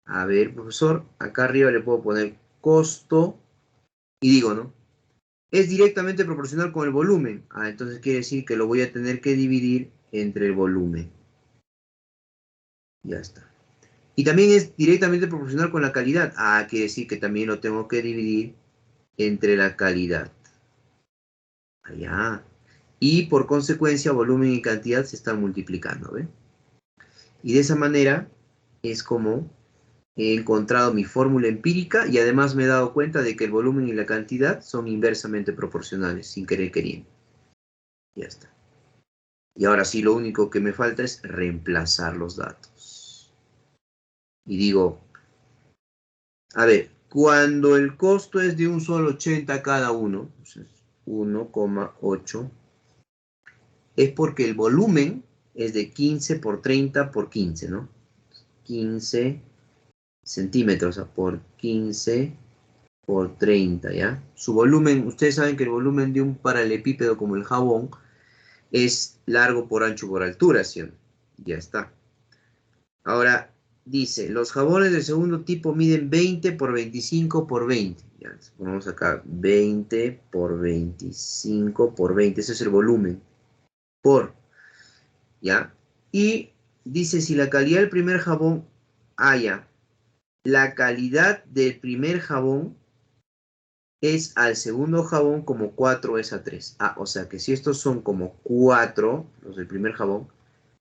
a ver, profesor, acá arriba le puedo poner costo y digo, ¿no? Es directamente proporcional con el volumen. Ah, entonces quiere decir que lo voy a tener que dividir entre el volumen. Ya está. Y también es directamente proporcional con la calidad. Ah, quiere decir que también lo tengo que dividir entre la calidad. Allá. Y por consecuencia, volumen y cantidad se están multiplicando, ¿ve? Y de esa manera es como he encontrado mi fórmula empírica y además me he dado cuenta de que el volumen y la cantidad son inversamente proporcionales, sin querer queriendo. Ya está. Y ahora sí, lo único que me falta es reemplazar los datos. Y digo, a ver, cuando el costo es de un solo 80 cada uno, 1,8, es porque el volumen es de 15 por 30 por 15, ¿no? 15 centímetros por 15 por 30, ¿ya? Su volumen, ustedes saben que el volumen de un paralelepípedo como el jabón es largo por ancho por altura, ¿sí? Ya está. Ahora dice, los jabones del segundo tipo miden 20 por 25 por 20. Ya, ponemos acá 20 por 25 por 20. Ese es el volumen. Por, ¿ya? Y dice, si la calidad del primer jabón, ya. La calidad del primer jabón es al segundo jabón como 4 es a 3. Ah, o sea que si estos son como 4, los del primer jabón,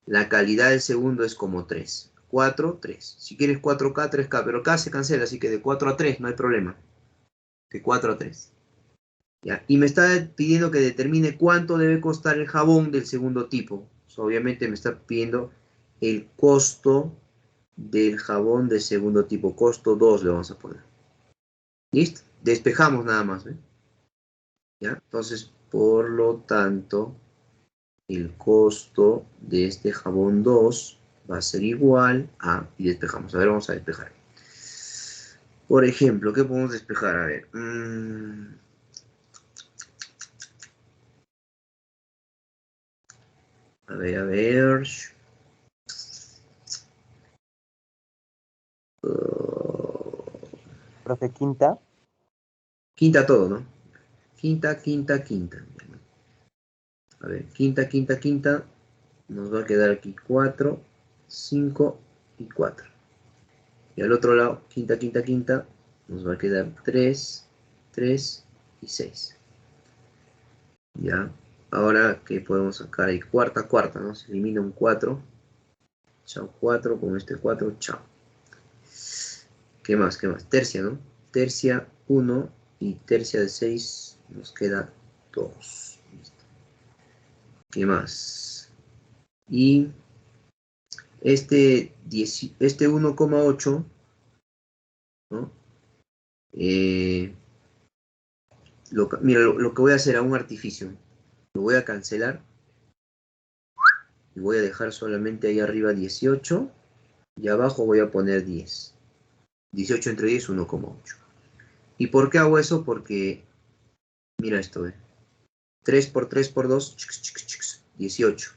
la calidad del segundo es como 3. 4, 3. Si quieres 4K, 3K, pero K se cancela, así que de 4 a 3 no hay problema. De 4 a 3. ¿Ya? Y me está pidiendo que determine cuánto debe costar el jabón del segundo tipo. O sea, obviamente me está pidiendo el costo del jabón del segundo tipo. Costo 2 le vamos a poner. ¿Listo? Despejamos nada más, ¿eh? ¿Ya? Entonces, por lo tanto, el costo de este jabón 2 va a ser igual a... Y despejamos. A ver, vamos a despejar. Por ejemplo, ¿qué podemos despejar? A ver. A ver, a ver. Profe, quinta. Quinta todo, ¿no? Quinta, quinta, quinta. A ver, quinta, quinta, quinta. Nos va a quedar aquí 4, 5 y 4. Y al otro lado, quinta, quinta, quinta, nos va a quedar 3, 3 y 6. Ya. Ahora que podemos sacar ahí cuarta, cuarta, ¿no? Se elimina un 4. Chao, 4 con este 4, chao. ¿Qué más? ¿Qué más? Tercia, ¿no? Tercia 1 y tercia de 6 nos queda 2. Listo. ¿Qué más? Y este 1,8, ¿no? Mira, lo que voy a hacer a un artificio, lo voy a cancelar y voy a dejar solamente ahí arriba 18 Y abajo voy a poner 10. 18 entre 10, 1,8. ¿Y por qué hago eso? Porque, mira esto, ¿ve? 3 por 3 por 2, 18.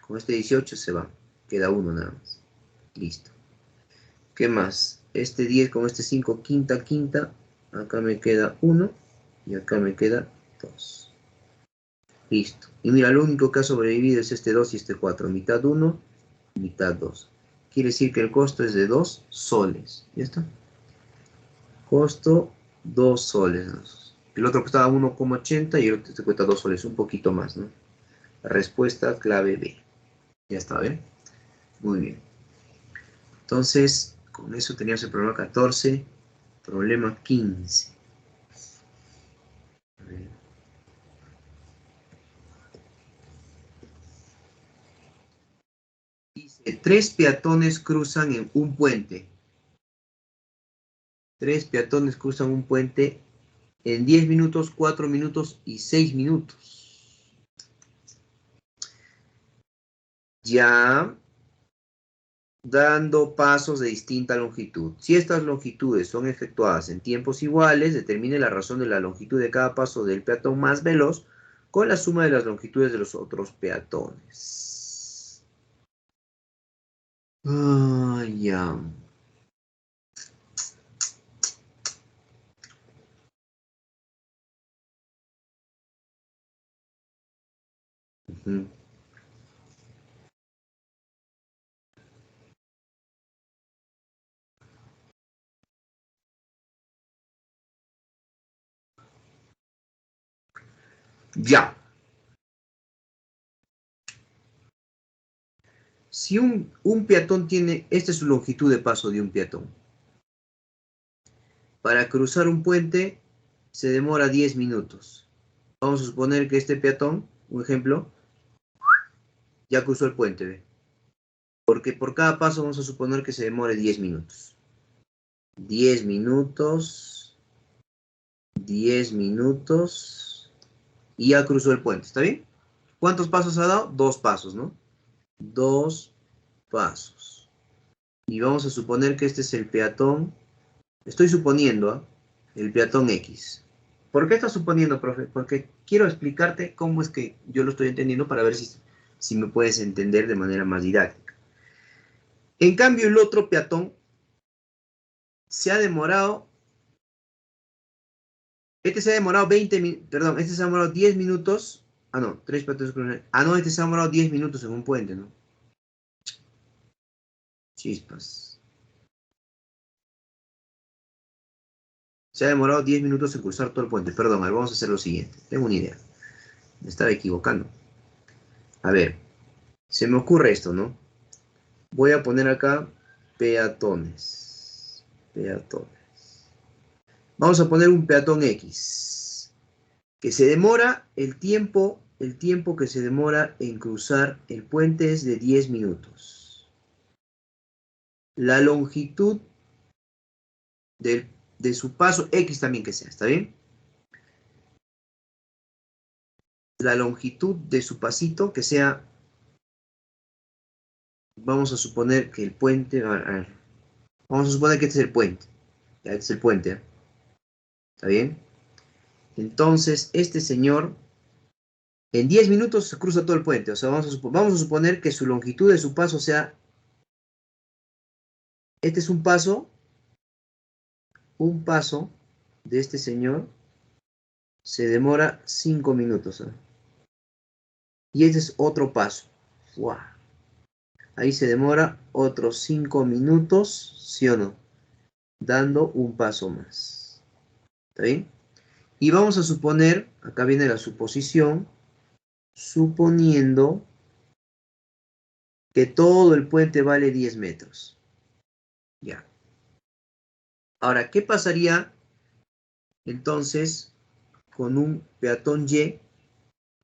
Con este 18 se va. Queda 1 nada más. Listo. ¿Qué más? Este 10 con este 5, quinta, quinta. Acá me queda 1 y acá me queda 2. Listo. Y mira, lo único que ha sobrevivido es este 2 y este 4. Mitad 1, mitad 2. Quiere decir que el costo es de 2 soles. ¿Ya está? Costo 2 soles. El otro costaba 1,80 y el otro te cuesta 2 soles. Un poquito más, ¿no? La respuesta clave B. Ya está, ¿ven? Muy bien. Entonces, con eso teníamos el problema 14. Problema 15. A ver. Dice, 3 peatones cruzan en un puente. 3 peatones cruzan un puente en 10 minutos, 4 minutos y 6 minutos. Ya dando pasos de distinta longitud. Si estas longitudes son efectuadas en tiempos iguales, determine la razón de la longitud de cada paso del peatón más veloz con la suma de las longitudes de los otros peatones. Ya. Ujú. Ya. Si un peatón tiene, esta es su longitud de paso de un peatón. Para cruzar un puente se demora 10 minutos. Vamos a suponer que este peatón, un ejemplo, ya cruzó el puente, ¿ve? Porque por cada paso vamos a suponer que se demore 10 minutos. 10 minutos, 10 minutos, y ya cruzó el puente, ¿está bien? ¿Cuántos pasos ha dado? 2 pasos, ¿no? 2 pasos. Y vamos a suponer que este es el peatón. Estoy suponiendo, ¿eh? El peatón X. ¿Por qué estás suponiendo, profe? Porque quiero explicarte cómo es que yo lo estoy entendiendo para ver si me puedes entender de manera más didáctica. En cambio, el otro peatón se ha demorado, este se ha demorado 20 minutos, perdón, este se ha demorado 10 minutos. Ah, no, 3 peatones. Ah, no, este se ha demorado 10 minutos en un puente, ¿no? Chispas. Se ha demorado 10 minutos en cruzar todo el puente. Perdón, a ver, vamos a hacer lo siguiente. Tengo una idea. Me estaba equivocando. A ver, se me ocurre esto, ¿no? Voy a poner acá peatones. Peatones. Vamos a poner un peatón X. Que se demora el tiempo que se demora en cruzar el puente es de 10 minutos. La longitud de su paso, X también que sea, ¿está bien? La longitud de su pasito que sea, vamos a suponer que el puente, a ver, vamos a suponer que este es el puente. Ya, este es el puente, ¿eh? ¿Está bien? Entonces, este señor en 10 minutos se cruza todo el puente. O sea, vamos a suponer que su longitud de su paso sea, este es un paso de este señor se demora 5 minutos, ¿eh? Y este es otro paso. ¡Wow! Ahí se demora otros 5 minutos, ¿sí o no? Dando un paso más. ¿Está bien? Y vamos a suponer, acá viene la suposición, suponiendo que todo el puente vale 10 metros. Ya. Ahora, ¿qué pasaría entonces con un peatón Y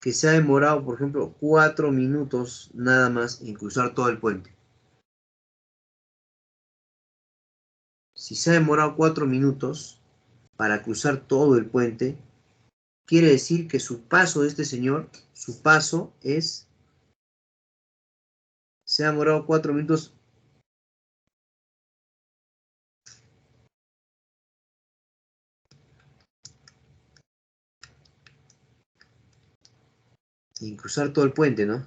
que se ha demorado, por ejemplo, 4 minutos nada más en cruzar todo el puente? Si se ha demorado 4 minutos para cruzar todo el puente, quiere decir que su paso de este señor, su paso es, se ha demorado 4 minutos Y cruzar todo el puente, ¿no?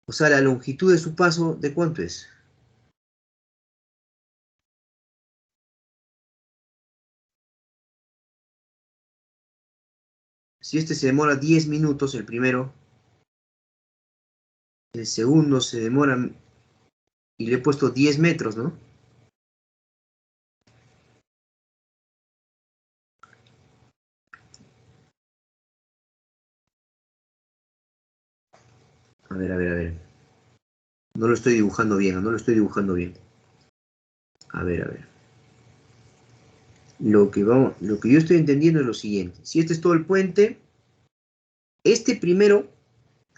O sea, la longitud de su paso, ¿de cuánto es? Si este se demora 10 minutos, el primero, el segundo se demora, y le he puesto 10 metros, ¿no? A ver, a ver, a ver. No lo estoy dibujando bien, no lo estoy dibujando bien. A ver, a ver. Lo que yo estoy entendiendo es lo siguiente. Si este es todo el puente, este primero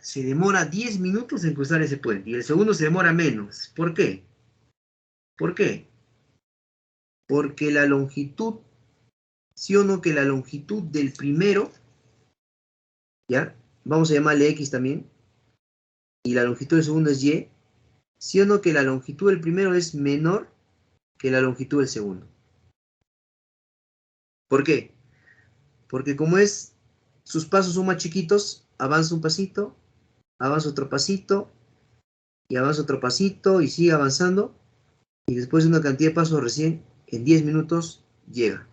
se demora 10 minutos en cruzar ese puente y el segundo se demora menos. ¿Por qué? ¿Por qué? Porque la longitud, sí o no que la longitud del primero, ¿ya? Vamos a llamarle X también, y la longitud del segundo es Y, sí o no que la longitud del primero es menor que la longitud del segundo. ¿Por qué? Porque como sus pasos son más chiquitos, avanza un pasito, avanza otro pasito, y avanza otro pasito, y sigue avanzando, y después de una cantidad de pasos recién, en 10 minutos, llega.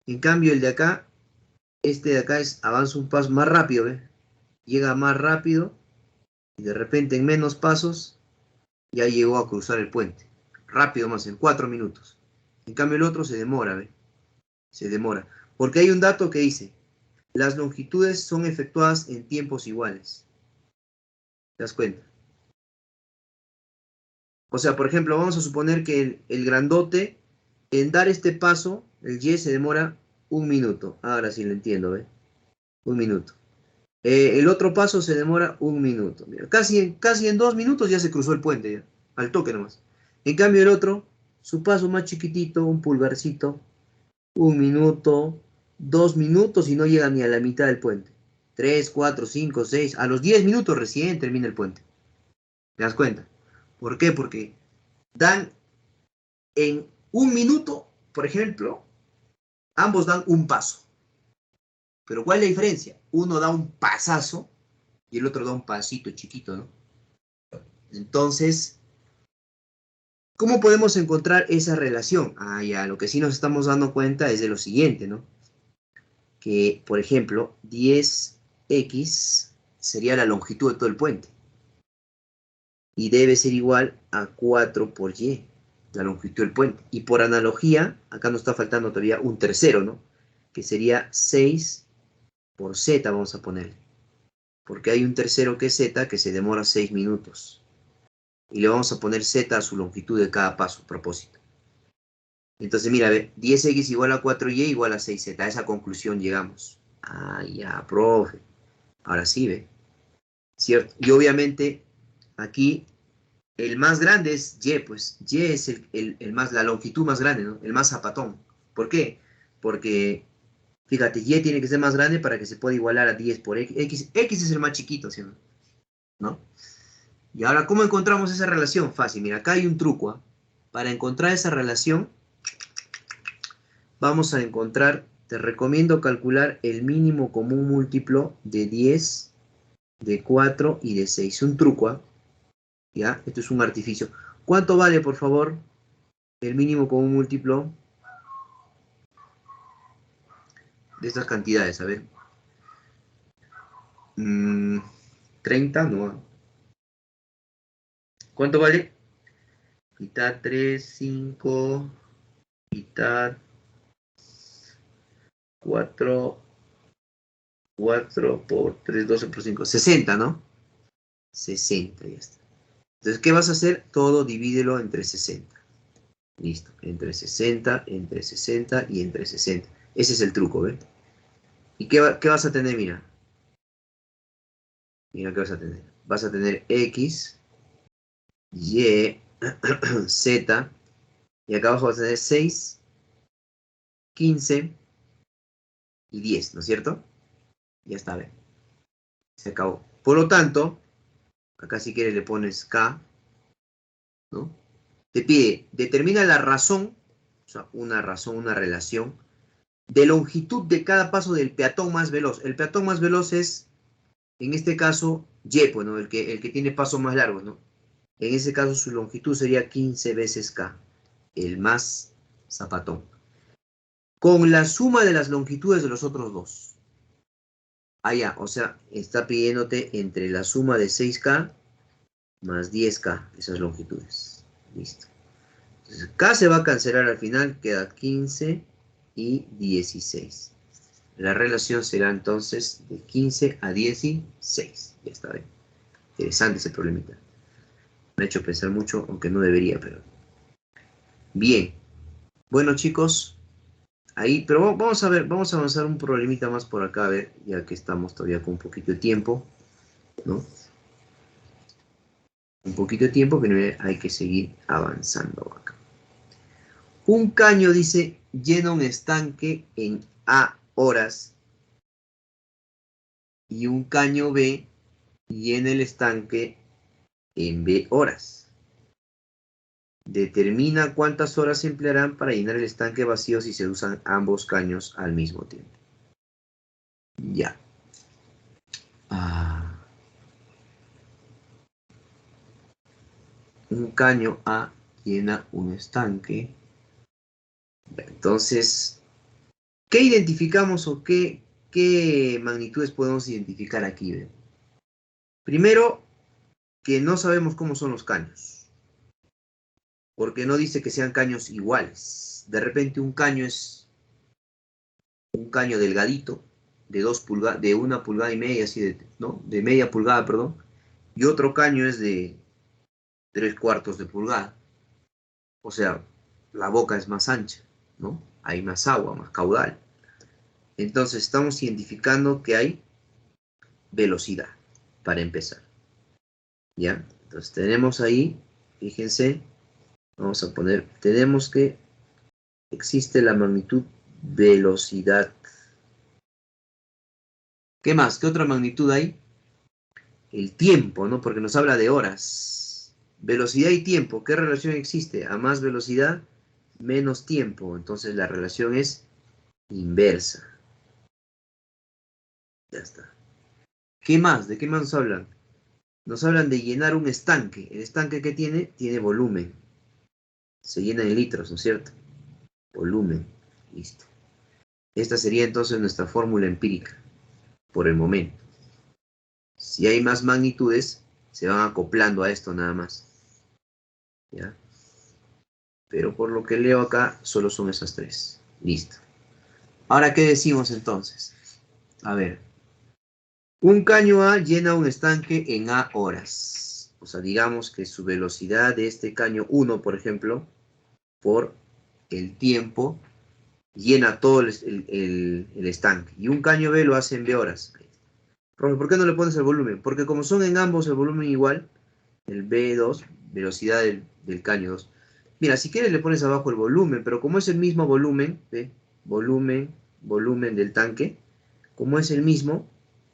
En cambio, el de acá, este de acá avanza un paso más rápido, ¿ves? Llega más rápido, y de repente en menos pasos, ya llegó a cruzar el puente. Rápido más, en 4 minutos. En cambio, el otro se demora, ¿ves? Se demora. Porque hay un dato que dice, las longitudes son efectuadas en tiempos iguales. ¿Te das cuenta? O sea, por ejemplo, vamos a suponer que el grandote, en dar este paso, el Y se demora 1 minuto. Ahora sí lo entiendo, ¿ves? 1 minuto. El otro paso se demora 1 minuto. Mira, casi en 2 minutos ya se cruzó el puente, ya, al toque nomás. En cambio el otro, su paso más chiquitito, un pulgarcito, 1 minuto, 2 minutos y no llega ni a la mitad del puente. 3, 4, 5, 6, a los 10 minutos recién termina el puente. ¿Te das cuenta? ¿Por qué? Porque dan en 1 minuto, por ejemplo, ambos dan un paso. Pero ¿cuál es la diferencia? Uno da un pasazo y el otro da un pasito chiquito, ¿no? Entonces, ¿cómo podemos encontrar esa relación? Ah, ya, lo que sí nos estamos dando cuenta es de lo siguiente, ¿no? Que, por ejemplo, 10x sería la longitud de todo el puente. Y debe ser igual a 4 por y, la longitud del puente. Y por analogía, acá nos está faltando todavía un tercero, ¿no? Que sería 6 por z, vamos a ponerle. Porque hay un tercero que es z, que se demora 6 minutos. Y le vamos a poner z a su longitud de cada paso, a propósito. Entonces, mira, ve, 10x igual a 4y igual a 6z. A esa conclusión llegamos. Ah, ya, profe. Ahora sí, ve. ¿Cierto? Y obviamente, aquí, el más grande es y, pues. Y es la longitud más grande, ¿no? El más zapatón. ¿Por qué? Porque, fíjate, y tiene que ser más grande para que se pueda igualar a 10 por x. X es el más chiquito, ¿sí? ¿No? Y ahora, ¿cómo encontramos esa relación? Fácil, mira, acá hay un truco, ¿eh? Para encontrar esa relación, vamos a encontrar, te recomiendo calcular el mínimo común múltiplo de 10, de 4 y de 6. Un truco, ¿eh? ¿Ya? Esto es un artificio. ¿Cuánto vale, por favor, el mínimo común múltiplo de estas cantidades? A ver. 30, no. ¿Cuánto vale? Mitad 3, 5, mitad 4, 4 por 3, 12 por 5, 60, ¿no? 60, ya está. Entonces, ¿qué vas a hacer? Todo divídelo entre 60. Listo. Entre 60 y entre 60. Ese es el truco, ¿ves? ¿Y qué vas a tener? Mira. Mira qué vas a tener. Vas a tener X, Y, Z. Y acá abajo vas a tener 6, 15 y 10, ¿no es cierto? Ya está, ¿ves? Se acabó. Por lo tanto, acá si quieres le pones K, ¿no? Te pide, determina la razón, o sea, una razón, una relación de longitud de cada paso del peatón más veloz. El peatón más veloz es, en este caso, Y, pues, ¿no? El que tiene pasos más largos, ¿no? En ese caso su longitud sería 15 veces K, el más zapatón. Con la suma de las longitudes de los otros dos. Ya, o sea, está pidiéndote entre la suma de 6K más 10K, esas longitudes. Listo. Entonces, K se va a cancelar al final, queda 15 y 16. La relación será entonces de 15 a 16. Ya está bien. Interesante ese problemita. Me ha hecho pensar mucho, aunque no debería, pero... Bien. Bueno, chicos, ahí, pero vamos a ver, vamos a avanzar un problemita más por acá, a ver, ya que estamos todavía con un poquito de tiempo, ¿no? Un poquito de tiempo, pero hay que seguir avanzando acá. Un caño, dice, llena un estanque en A horas y un caño B llena el estanque en B horas. Determina cuántas horas se emplearán para llenar el estanque vacío si se usan ambos caños al mismo tiempo. Ya. Un caño A llena un estanque. Entonces, ¿qué identificamos o qué magnitudes podemos identificar aquí? ¿Ve? Primero, que no sabemos cómo son los caños. Porque no dice que sean caños iguales. De repente un caño es un caño delgadito, de 2 pulgadas, de 1,5 pulgadas, así ¿no? De media pulgada, perdón. Y otro caño es de 3/4 de pulgada. O sea, la boca es más ancha, ¿no? Hay más agua, más caudal. Entonces estamos identificando que hay velocidad, para empezar. ¿Ya? Entonces tenemos ahí, fíjense, vamos a poner, tenemos que existe la magnitud velocidad. ¿Qué más? ¿Qué otra magnitud hay? El tiempo, ¿no? Porque nos habla de horas. Velocidad y tiempo, ¿qué relación existe? A más velocidad, menos tiempo. Entonces la relación es inversa. Ya está. ¿Qué más? ¿De qué más nos hablan? Nos hablan de llenar un estanque. ¿El estanque que tiene? Tiene volumen. Se llena en litros, ¿no es cierto? Volumen. Listo. Esta sería entonces nuestra fórmula empírica, por el momento. Si hay más magnitudes, se van acoplando a esto nada más. ¿Ya? Pero por lo que leo acá, solo son esas tres. Listo. Ahora, ¿qué decimos entonces? A ver. Un caño A llena un estanque en A horas. O sea, digamos que su velocidad de este caño 1, por ejemplo, por el tiempo, llena todo el estanque. Y un caño B lo hace en B horas. Profe, ¿por qué no le pones el volumen? Porque como son en ambos el volumen igual, el B2, velocidad del caño 2. Mira, si quieres le pones abajo el volumen, pero como es el mismo volumen, ¿ve? Volumen del tanque, como es el mismo,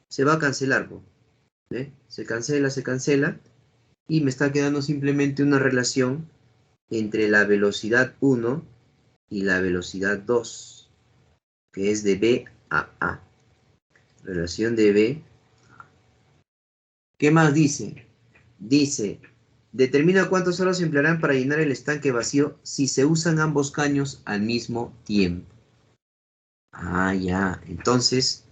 se va a cancelar, ¿ve? Se cancela, y me está quedando simplemente una relación entre la velocidad 1 y la velocidad 2, que es de B a A. Relación de B. ¿Qué más dice? Dice, determina cuántas horas se emplearán para llenar el estanque vacío si se usan ambos caños al mismo tiempo. Ya. Entonces,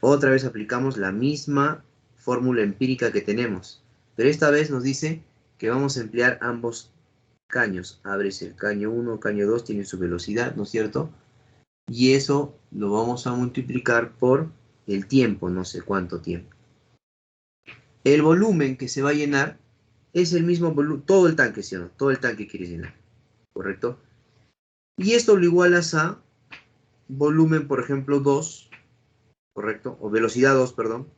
otra vez aplicamos la misma fórmula empírica que tenemos. Pero esta vez nos dice que vamos a emplear ambos caños. Abres el caño 1, caño 2, tiene su velocidad, ¿no es cierto? Y eso lo vamos a multiplicar por el tiempo, no sé cuánto tiempo. El volumen que se va a llenar es el mismo volumen, todo el tanque, ¿sí o no? Todo el tanque quieres llenar, ¿correcto? Y esto lo igualas a volumen, por ejemplo, 2, ¿correcto? O velocidad 2, perdón,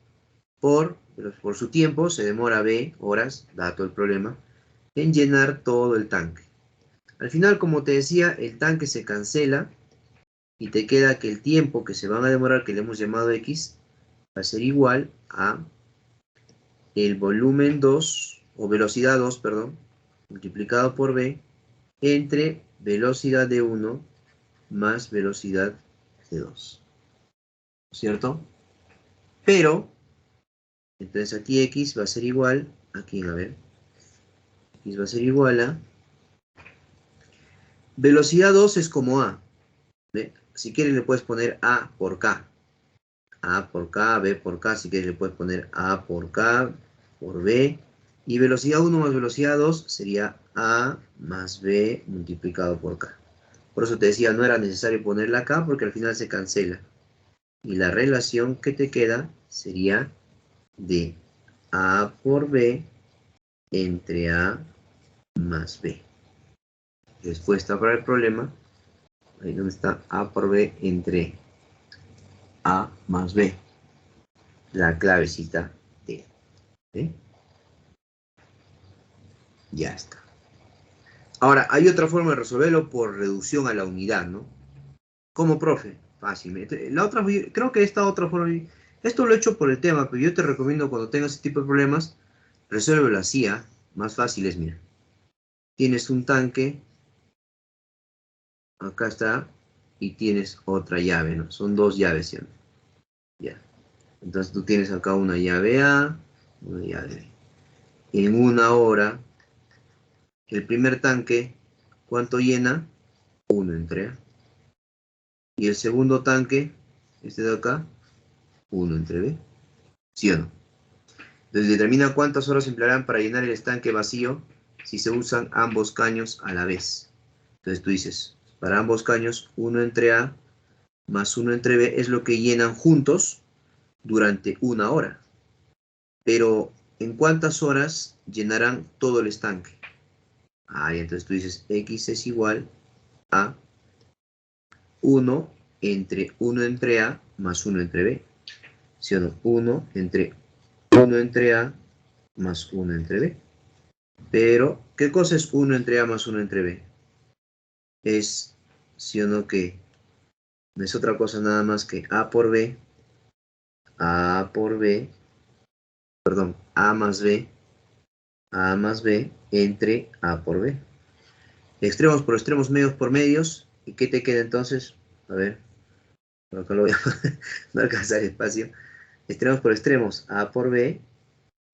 por su tiempo, se demora B horas, dato el problema, en llenar todo el tanque. Al final, como te decía, el tanque se cancela y te queda que el tiempo que se van a demorar, que le hemos llamado X, va a ser igual a el volumen 2, o velocidad 2, perdón, multiplicado por B, entre velocidad de 1 más velocidad de 2. ¿Cierto? Pero, entonces aquí x va a ser igual, aquí, a ver, x va a ser igual a, velocidad 2 es como a, ¿ve? Si quieres le puedes poner a por k, b por k, si quieres le puedes poner a por k, por b, y velocidad 1 más velocidad 2 sería a más b multiplicado por k. Por eso te decía, no era necesario ponerla acá porque al final se cancela. Y la relación que te queda sería de a por b entre a más b. Respuesta para el problema, ahí donde está a por b entre a más b. La clavecita D. ¿Sí? Ya está. Ahora, hay otra forma de resolverlo por reducción a la unidad, ¿no? ¿Cómo, profe? Fácilmente. La otra, creo que esta otra forma, esto lo he hecho por el tema, pero yo te recomiendo cuando tengas ese tipo de problemas, resuélvelo así, ¿ah? Más fácil es, mira. Tienes un tanque, acá está, y tienes otra llave, ¿no? Son dos llaves, ¿sí? Ya. Entonces tú tienes acá una llave A, una llave B. En una hora, el primer tanque, ¿cuánto llena? 1 entre A. Y el segundo tanque, este de acá, 1 entre B. ¿Sí o no? Entonces determina cuántas horas emplearán para llenar el estanque vacío si se usan ambos caños a la vez. Entonces tú dices, para ambos caños, 1 entre A más 1 entre B es lo que llenan juntos durante una hora. Pero, ¿en cuántas horas llenarán todo el estanque? Y entonces tú dices, X es igual a 1 entre 1 entre A más 1 entre B. ¿Sí o no? 1 entre A más 1 entre B. Pero, ¿qué cosa es 1 entre A más 1 entre B? Es, ¿sí o no? Que no es otra cosa nada más que A por B, perdón, A más B entre A por B. Extremos por extremos, medios por medios. ¿Y qué te queda entonces? A ver, por acá lo voy a no alcanzar espacio. Extremos por extremos, A por B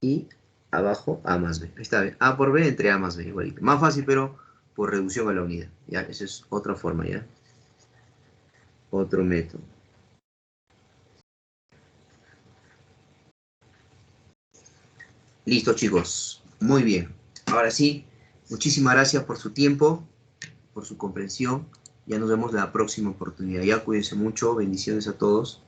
y abajo A más B. Ahí está, ¿ve? A por B entre A más B, igualito. Más fácil, pero por reducción a la unidad. ¿Ya? Esa es otra forma, ¿ya? Otro método. Listo, chicos. Muy bien. Ahora sí, muchísimas gracias por su tiempo, por su comprensión. Ya nos vemos la próxima oportunidad. Ya cuídense mucho. Bendiciones a todos.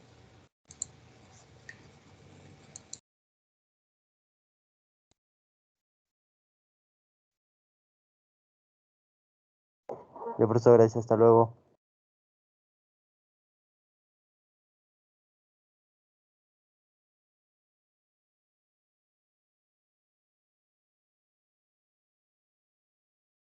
Ya, profesor, gracias, hasta luego.